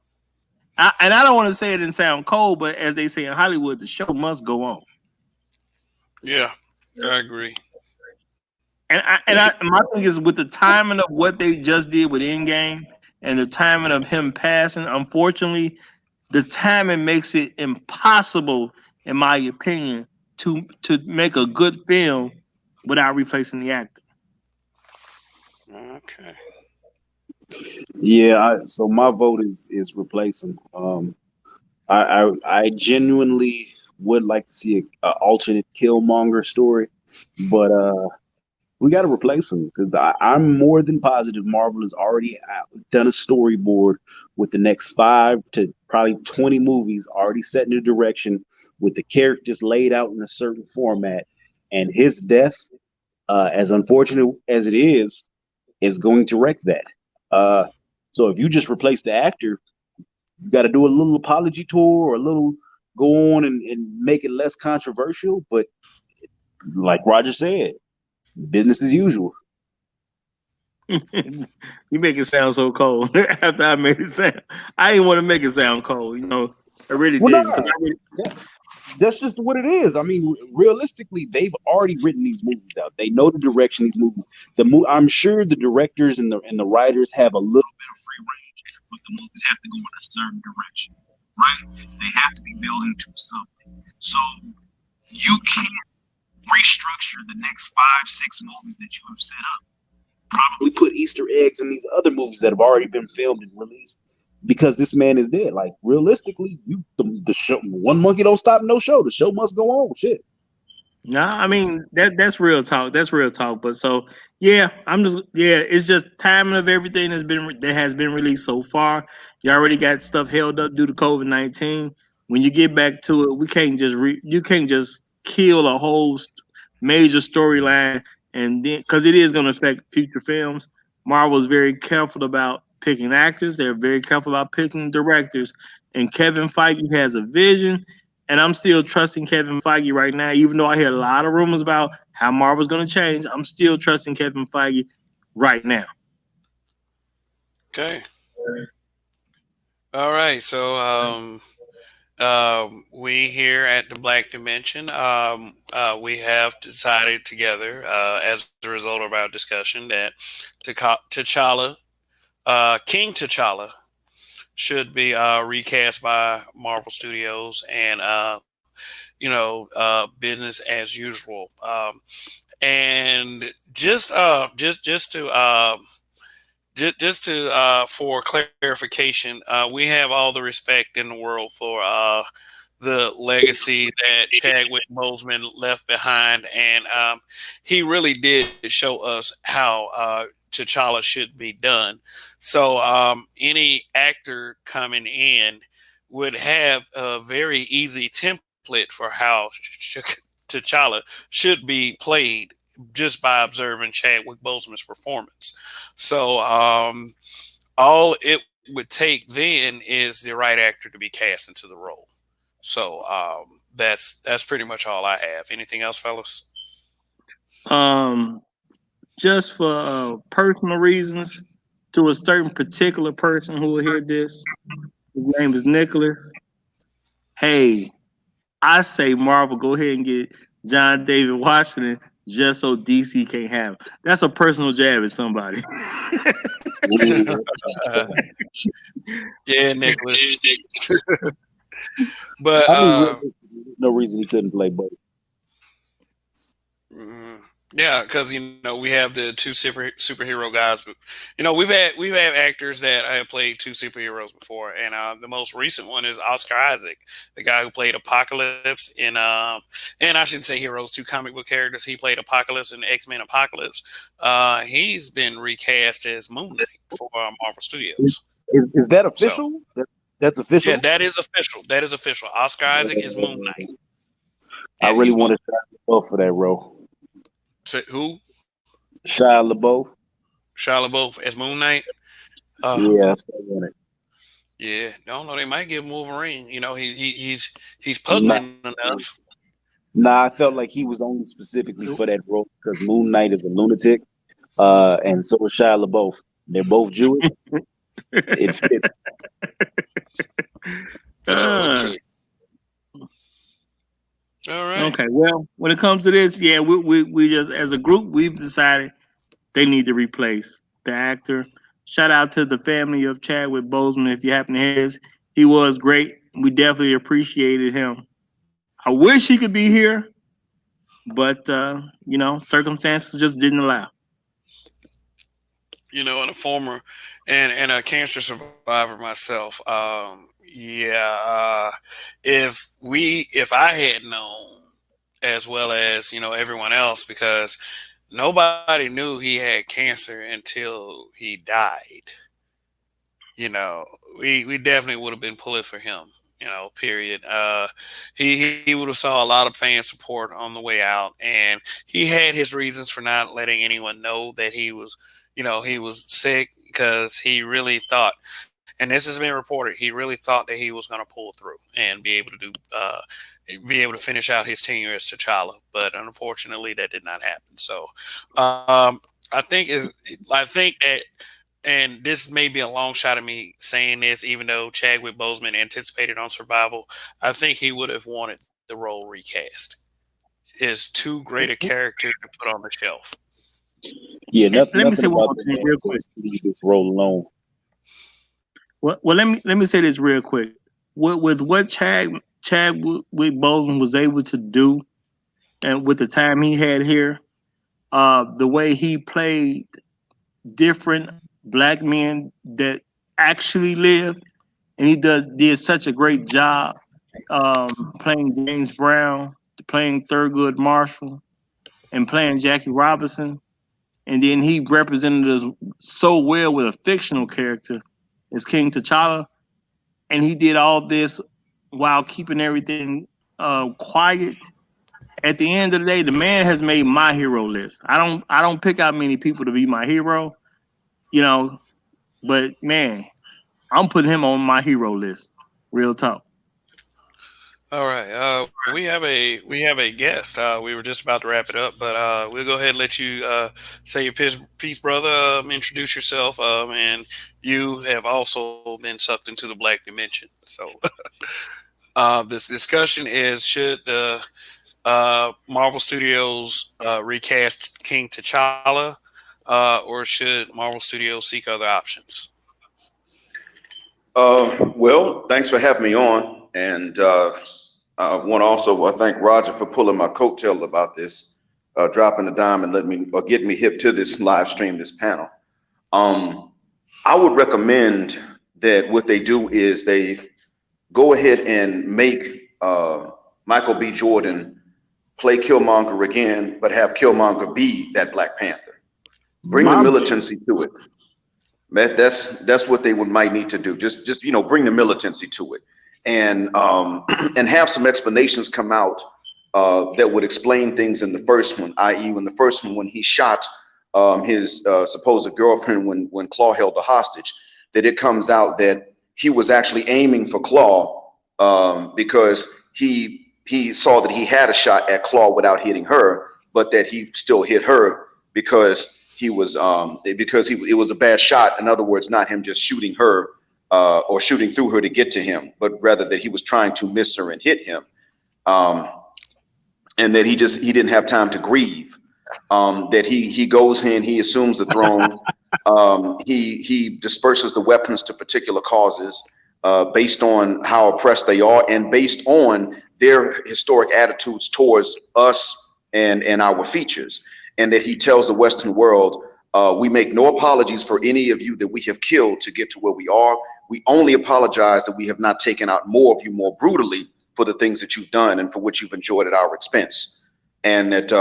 and I don't want to say it and sound cold, but as they say in Hollywood, the show must go on. Yeah, I agree. My thing is with the timing of what they just did with Endgame and the timing of him passing. Unfortunately, the timing makes it impossible, in my opinion, to make a good film without replacing the actor. Okay. Yeah, so my vote is replacing. I genuinely would like to see a alternate Killmonger story, but we got to replace him because I'm more than positive Marvel has already done a storyboard with the next 5 to probably 20 movies already set in a direction with the characters laid out in a certain format, and his death, as unfortunate as it is going to wreck that. Uh, so if you just replace the actor, you got to do a little apology tour or a little go on and make it less controversial. But like Roger said, business as usual. You make it sound so cold after I made it sound. I didn't want to make it sound cold. I really Well, didn't. no, that's just what it is. I mean, realistically, they've already written these movies out. They know the direction these movies. I'm sure the directors and the writers have a little bit of free range, but the movies have to go in a certain direction, right? They have to be building to something. So you can't restructure the next 5, 6 movies that you have set up. Probably put Easter eggs in these other movies that have already been filmed and released because this man is dead. Like realistically, the show, one monkey don't stop no show. The show must go on. Shit. No, I mean that's real talk. That's real talk. But so yeah, it's just timing of everything that has been released so far. You already got stuff held up due to COVID-19. When you get back to it, we can't just you can't just kill a whole major storyline and then because it is going to affect future films. Marvel's very careful about picking actors. They're very careful about picking directors. And Kevin Feige has a vision and I'm still trusting Kevin Feige right now, even though I hear a lot of rumors about how Marvel's going to change. I'm still trusting Kevin Feige right now. Okay. All right. So, we here at the Black Dimension, we have decided together, as a result of our discussion, that T'Challa, King T'Challa, should be recast by Marvel Studios and business as usual. And just to for clarification, we have all the respect in the world for the legacy that Chadwick Boseman left behind, and he really did show us how T'Challa should be done. So any actor coming in would have a very easy template for how T'Challa should be played just by observing Chadwick Boseman's performance. So all it would take then is the right actor to be cast into the role. So that's pretty much all I have. Anything else, fellas? Um, just for personal reasons, to a certain particular person who will hear this, his name is Nicholas. Hey, I say Marvel, go ahead and get John David Washington just so DC can't have. That's a personal jab at somebody. Yeah, Nicholas. But I mean, no reason he couldn't play both. mm, Yeah, because we have the two superhero guys, but we've had actors that have played two superheroes before, and the most recent one is Oscar Isaac, the guy who played Apocalypse and I shouldn't say heroes, two comic book characters. He played Apocalypse in X Men Apocalypse. He's been recast as Moon Knight for Marvel Is, Studios. is that So official? That's yeah, official. that is official. That is official. Oscar Isaac is Moon Knight, I and really he's Moon. want to Shia LaBeouf for that role. So who? Shia LaBeouf. Shia LaBeouf as Moon Knight. Uh, Yeah, that's what I wanted. Yeah, don't know. They might give him Wolverine. He's Nah, puzzling enough. nah, I felt like he was only specifically for that role because Moon Knight is a lunatic, and so is Shia LaBeouf. They're both Jewish. It fits. Uh, Okay. All right. okay. Well, when it comes to this, yeah, we just as a group we've decided they need to replace the actor. Shout out to the family of Chadwick Boseman. If you happen to hear this, he was great. We definitely appreciated him. I wish he could be here, but circumstances just didn't allow. And a former and a cancer survivor myself. Yeah. If I had known as well as everyone else, because nobody knew he had cancer until he died. you know, we definitely would have been pulling for him. Period. He would have saw a lot of fan support on the way out, and he had his reasons for not letting anyone know that he was sick because he really thought, and this has been reported, he really thought that he was going to pull through and be able to finish out his tenure as T'Challa, but unfortunately that did not happen. So, I think that and this may be a long shot of me saying this, even though Chadwick Boseman anticipated on Survival, I think he would have wanted the role recast. Is too great a character to put on the shelf. Yeah, And let me nothing say one about more the thing man real quick. says leave this role alone. Well, let me say this real quick. With what Chadwick Boseman was able to do, and with the time he had here, the way he played different black men that actually lived, and he did such a great job playing James Brown, playing Thurgood Marshall, and playing Jackie Robinson, and then he represented us so well with a fictional character as King T'Challa, and he did all this while keeping everything quiet. At the end of the day, the man has made my hero list. I don't pick out many people to be my hero, you know, but man, I'm putting him on my hero list. Real talk. All right. We have a guest. We were just about to wrap it up, but we'll go ahead and let you say your piece, brother. Introduce yourself, and you have also been sucked into the black dimension. So, this discussion is: should the Marvel Studios recast King T'Challa, or should Marvel Studios seek other options? Well, thanks for having me on, and I want to also thank Roger for pulling my coattail about this, dropping a dime and letting me or getting me hip to this live stream, this panel. Um, I would recommend that what they do is they go ahead and make Michael B. Jordan play Killmonger again, but have Killmonger be that Black Panther. Bring the My man. militancy to it. That's what they would might need to do. Just bring the militancy to it, and and have some explanations come out that would explain things in the first one, i.e., when the first one when he shot his supposed girlfriend when Claw held the hostage, that it comes out that he was actually aiming for Claw because he saw that he had a shot at Claw without hitting her, but that he still hit her because it was a bad shot. In other words, not him just shooting her or shooting through her to get to him, but rather that he was trying to miss her and hit him, um, and that he didn't have time to grieve. That he goes in, he assumes the throne, he disperses the weapons to particular causes based on how oppressed they are and based on their historic attitudes towards us and our features. and that he tells the Western world, we make no apologies for any of you that we have killed to get to where we are. We only apologize that we have not taken out more of you more brutally for the things that you've done and for which you've enjoyed at our expense. And that,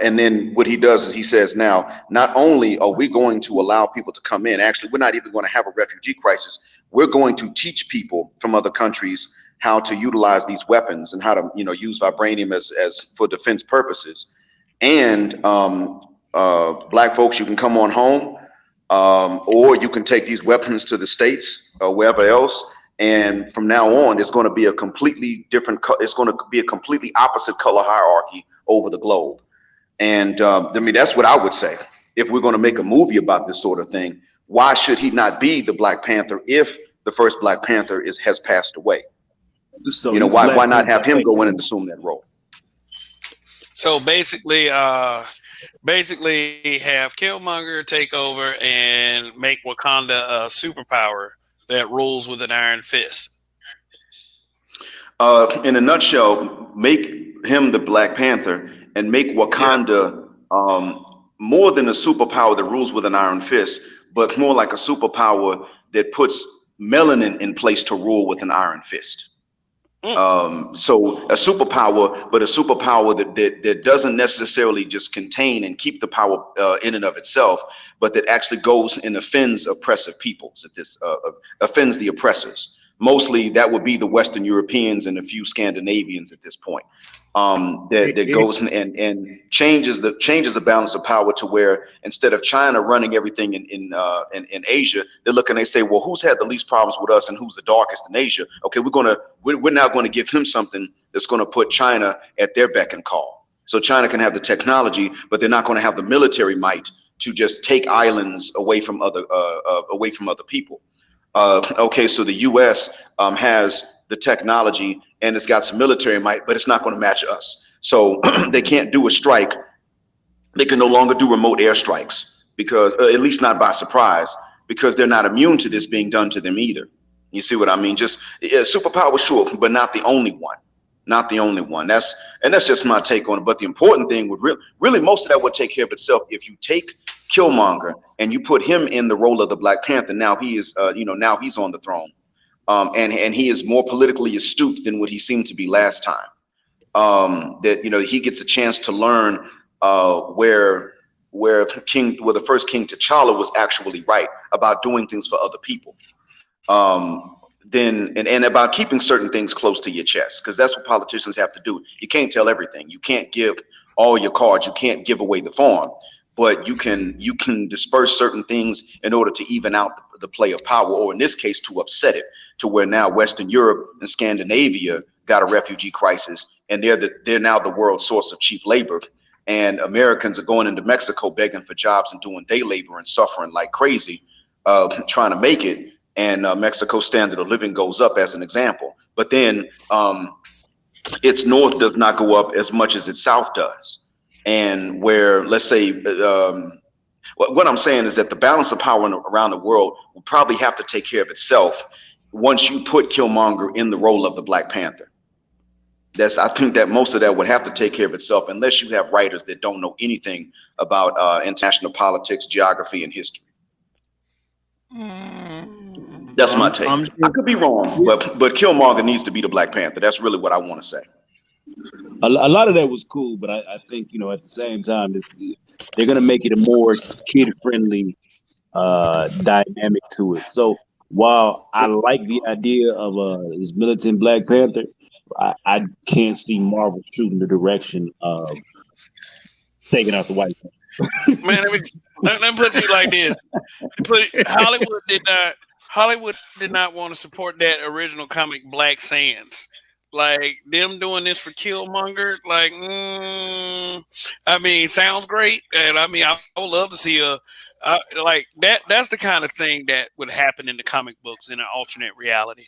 and then what he does is he says, now, not only are we going to allow people to come in, actually, we're not even going to have a refugee crisis. We're going to teach people from other countries how to utilize these weapons and how to, use vibranium as for defense purposes. And black folks, you can come on home, or you can take these weapons to the States or wherever else. And from now on, it's going to be a completely different, it's going to be a completely opposite color hierarchy over the globe. And I mean, that's what I would say. If we're going to make a movie about this sort of thing, why should he not be the Black Panther if the first Black Panther has passed away? So why not have him go in and assume that role? So basically have Killmonger take over and make Wakanda a superpower that rules with an iron fist. In a nutshell, make him the Black Panther and make Wakanda more than a superpower that rules with an iron fist, but more like a superpower that puts melanin in place to rule with an iron fist. So a superpower, but a superpower that doesn't necessarily just contain and keep the power in and of itself, but that actually goes and offends oppressive peoples. Offends the oppressors. Mostly that would be the Western Europeans and a few Scandinavians at this point. That goes and changes the balance of power to where instead of China running everything in Asia, they look and they say, well, who's had the least problems with us and who's the darkest in Asia? Okay, we're now going to give him something that's going to put China at their beck and call. So China can have the technology, but they're not going to have the military might to just take islands away from other people. Okay, so the U.S. Has the technology and it's got some military might, but it's not going to match us. So they can't do a strike. They can no longer do remote airstrikes because, at least not by surprise, because they're not immune to this being done to them either. You see what I mean? Just superpower, sure, but not the only one. Not the only one. That's just my take on it. But the important thing would really most of that would take care of itself if you take Killmonger and you put him in the role of the Black Panther. Now he is, now he's on the throne. And he is more politically astute than what he seemed to be last time. That he gets a chance to learn where the first King T'Challa was actually right about doing things for other people. And about keeping certain things close to your chest, because that's what politicians have to do. You can't tell everything. You can't give all your cards. You can't give away the farm, but you can disperse certain things in order to even out the play of power, or in this case, to upset it, to where now Western Europe and Scandinavia got a refugee crisis, and they're now the world's source of cheap labor, and Americans are going into Mexico begging for jobs and doing day labor and suffering like crazy, trying to make it. And Mexico's standard of living goes up as an example, but then its north does not go up as much as its south does. And where, let's say, what I'm saying is that the balance of power around the world will probably have to take care of itself once you put Killmonger in the role of the Black Panther. I think that most of that would have to take care of itself, unless you have writers that don't know anything about international politics, geography, and history. That's my take. I could be wrong, but Killmonger needs to be the Black Panther. That's really what I want to say. A lot of that was cool, but I think at the same time, they're gonna make it a more kid-friendly dynamic to it. So while I like the idea of this militant Black Panther, I can't see Marvel shooting the direction of taking out the white man. Man, let me put you like this: Hollywood did not want to support that original comic Black Sands. Like them doing this for Killmonger, sounds great, and I would love to see like that. That's the kind of thing that would happen in the comic books in an alternate reality.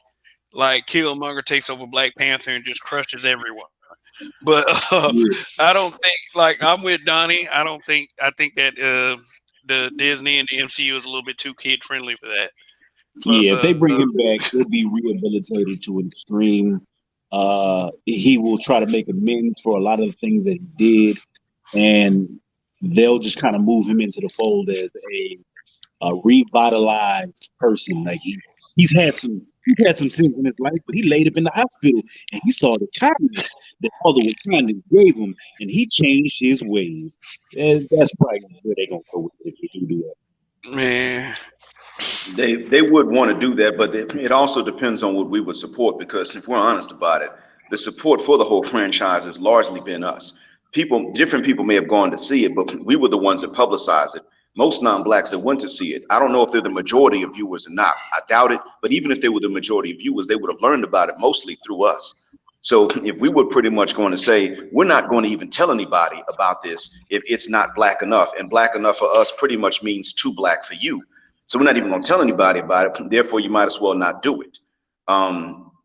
Like Killmonger takes over Black Panther and just crushes everyone. But I don't think, I'm with Donnie. I think that the Disney and the MCU is a little bit too kid friendly for that. Plus, if they bring him back, he'll be rehabilitated to an extreme. He will try to make amends for a lot of the things that he did, and they'll just kind of move him into the fold as a revitalized person. Like he's had some sins in his life, but he laid up in the hospital and he saw the kindness that other Wakandans gave him, and he changed his ways. And that's probably where they're gonna go with it if they do that. Man, They would want to do that, but it also depends on what we would support. Because if we're honest about it, the support for the whole franchise has largely been us. Different people may have gone to see it, but we were the ones that publicized it. Most non-blacks that went to see it, I don't know if they're the majority of viewers or not. I doubt it. But even if they were the majority of viewers, they would have learned about it mostly through us. So if we were pretty much going to say we're not going to even tell anybody about this if it's not black enough, and black enough for us pretty much means too black for you. So we're not even going to tell anybody about it. Therefore, you might as well not do it.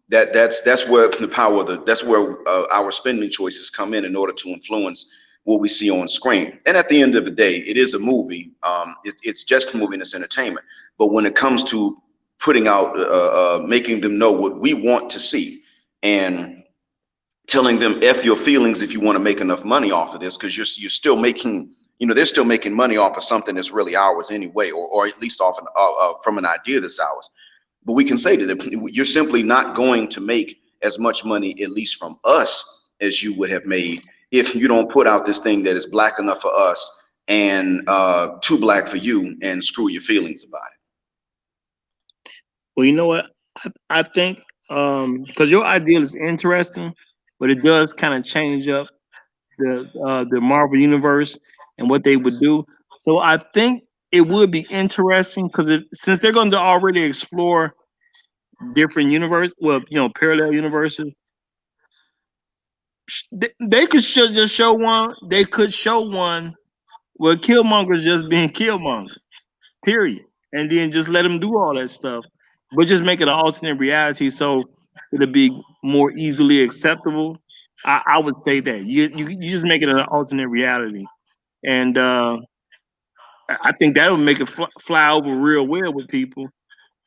That's where the power of that's where our spending choices come in order to influence what we see on screen. And at the end of the day, it is a movie. It's just a movie and it's entertainment. But when it comes to putting out, making them know what we want to see, and telling them F your feelings if you want to make enough money off of this, because you're still making, they're still making money off of something that's really ours anyway, or at least off from an idea that's ours. But we can say to them, you're simply not going to make as much money, at least from us, as you would have made if you don't put out this thing that is black enough for us and too black for you, and screw your feelings about it. Well, you know what? I think because your idea is interesting, but it does kind of change up the Marvel universe and what they would do. So I think it would be interesting because since they're going to already explore different universe, well, parallel universes, they could just show one. They could show one where Killmonger's just being Killmonger, period, and then just let him do all that stuff, but just make it an alternate reality so it'll be more easily acceptable. I would say that you just make it an alternate reality, and I think that would make it fly over real well with people.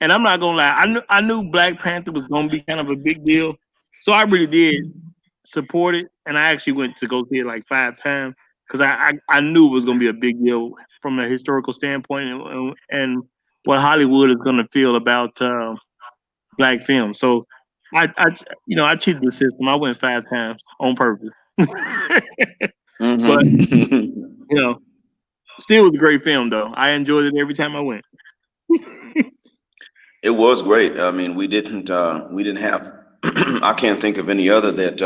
And I'm not gonna lie, I knew Black Panther was gonna be kind of a big deal, so I really did support it, and I actually went to go see it like 5 times because I knew it was gonna be a big deal from a historical standpoint, and what Hollywood is gonna feel about black film. So I cheated the system. I went 5 times on purpose, but Mm-hmm. you know, still was a great film though. I enjoyed it every time I went. It was great. I mean, we didn't have, I can't think of any other that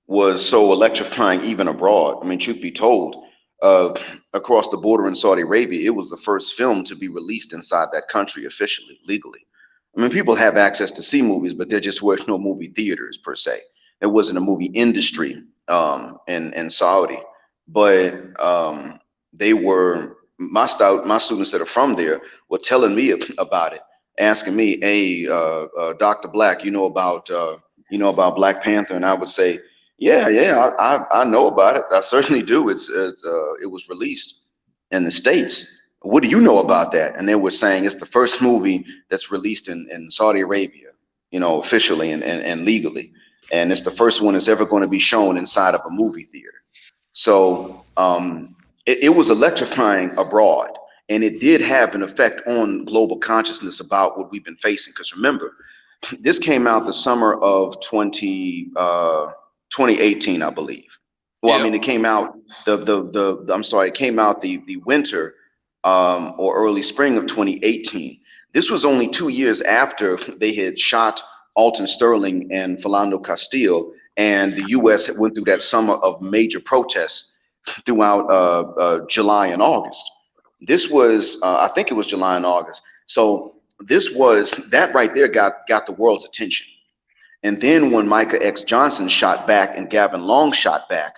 was so electrifying even abroad. I mean, truth be told, uh, across the border in Saudi Arabia, it was the first film to be released inside that country officially, legally. I mean, people have access to see movies, but there just were no movie theaters per se. There wasn't a movie industry in Saudi, but they were my students that are from there were telling me about it, asking me, "Hey, Doctor Black, you know about Black Panther?" And I would say, "Yeah, yeah, I know about it. I certainly do. It was released in the States. What do you know about that?" And they were saying it's the first movie that's released in Saudi Arabia, officially and legally. And it's the first one that's ever going to be shown inside of a movie theater. So it was electrifying abroad. And it did have an effect on global consciousness about what we've been facing. Because remember, this came out the summer of 2018, I believe. Well, I yep. mean, it came out I'm sorry, it came out the winter or early spring of 2018. This was only 2 years after they had shot Alton Sterling and Philando Castile, and the U.S. went through that summer of major protests throughout July and August. This was, I think it was July and August. So this was that right there got the world's attention. And then when Micah X. Johnson shot back and Gavin Long shot back,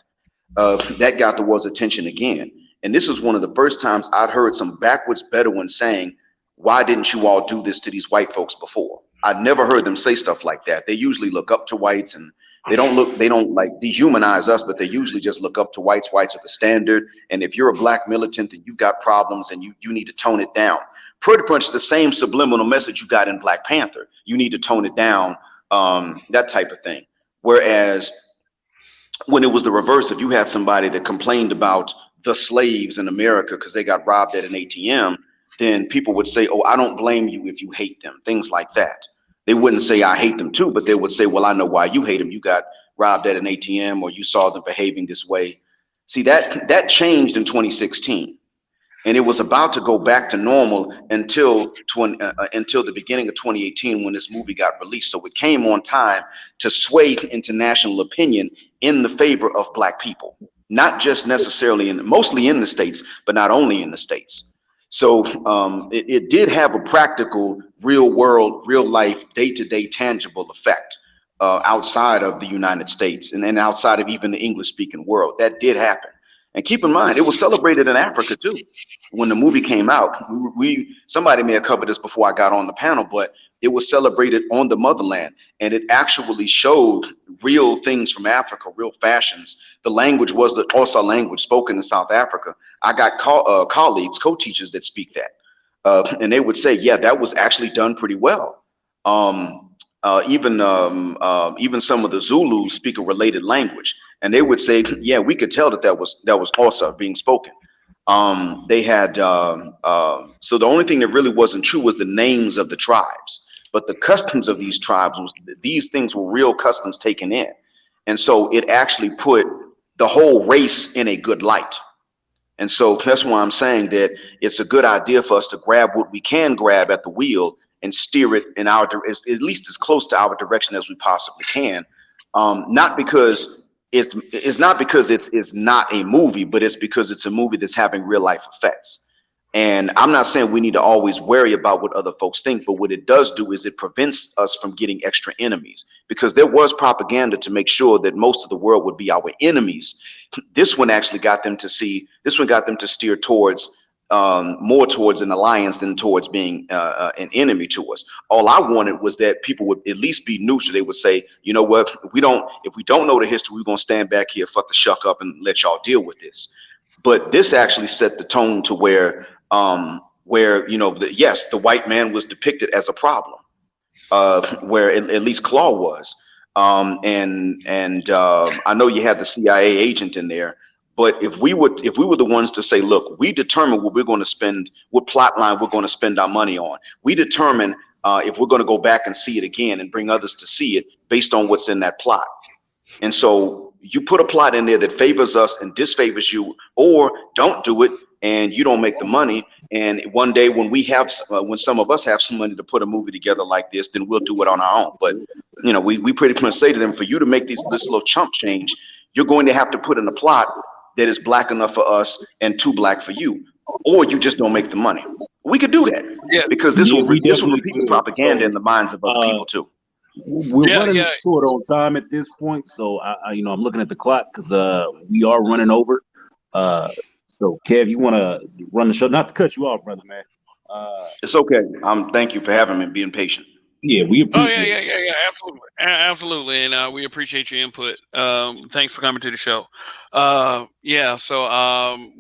that got the world's attention again. And this was one of the first times I'd heard some backwoods Bedouins saying, "Why didn't you all do this to these white folks before?" I'd never heard them say stuff like that. They usually look up to whites, and they don't like dehumanize us, but they usually just look up to whites. Whites are the standard. And if you're a black militant and you've got problems and you need to tone it down, pretty much the same subliminal message you got in Black Panther. You need to tone it down, that type of thing. Whereas when it was the reverse, if you had somebody that complained about the slaves in America because they got robbed at an ATM, then people would say, "Oh, I don't blame you if you hate them," things like that. They wouldn't say, "I hate them too," but they would say, "Well, I know why you hate them. You got robbed at an ATM, or you saw them behaving this way." See, that changed in 2016, and it was about to go back to normal until the beginning of 2018 when this movie got released. So it came on time to sway international opinion in the favor of Black people, not just necessarily mostly in the States, but not only in the States. So it did have a practical, real world, real life, day to day, tangible effect outside of the United States and then outside of even the English speaking world. That did happen. And keep in mind, it was celebrated in Africa too. When the movie came out, we somebody may have covered this before I got on the panel, but it was celebrated on the motherland, and it actually showed real things from Africa, real fashions. The language was the Xhosa language spoken in South Africa. I got colleagues, co-teachers that speak that, and they would say, "Yeah, that was actually done pretty well." Even some of the Zulus speak a related language, and they would say, "Yeah, we could tell that was Xhosa being spoken." They had so the only thing that really wasn't true was the names of the tribes, but the customs of these tribes these things were real customs taken in, and so it actually put the whole race in a good light. And so that's why I'm saying that it's a good idea for us to grab what we can grab at the wheel and steer it in at least as close to our direction as we possibly can. Not because it's not because it's not a movie, but it's because it's a movie that's having real life effects. And I'm not saying we need to always worry about what other folks think, but what it does do is it prevents us from getting extra enemies, because there was propaganda to make sure that most of the world would be our enemies. This one actually got them to steer towards more towards an alliance than towards being an enemy to us. All I wanted was that people would at least be neutral. They would say, you know what, if we don't know the history, we're gonna stand back here, fuck the shuck up, and let y'all deal with this. But this actually set the tone to where yes, the white man was depicted as a problem, where at least Claw was. I know you had the CIA agent in there, but if we were the ones to say, look, we determine what we're going to spend, what plot line we're going to spend our money on. We determine if we're going to go back and see it again and bring others to see it based on what's in that plot. And so you put a plot in there that favors us and disfavors you, or don't do it and you don't make the money. And one day when when some of us have some money to put a movie together like this, then we'll do it on our own. But we pretty much say to them, for you to make this little chump change, you're going to have to put in a plot that is Black enough for us and too Black for you, or you just don't make the money. We could do that, Yeah, because this will repeat the will. propaganda in the minds of other people too. We're running yeah. short on time at this point, so I'm looking at the clock because we are running over. So Kev, you want to run the show? Not to cut you off, brother, man. It's okay. Thank you for having me and being patient. Yeah, we Oh appreciate it. yeah, absolutely, absolutely, and we appreciate your input. Thanks for coming to the show. So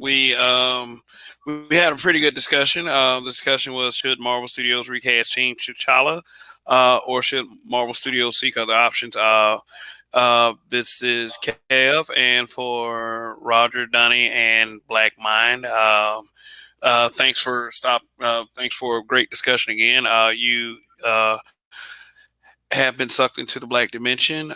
we had a pretty good discussion. The discussion was, should Marvel Studios recast Team T'Challa, or should Marvel Studios seek other options? This is Kev, and for Roger, Donnie, and Black Mind. Thanks for Thanks for a great discussion again. You have been sucked into the Black Dimension.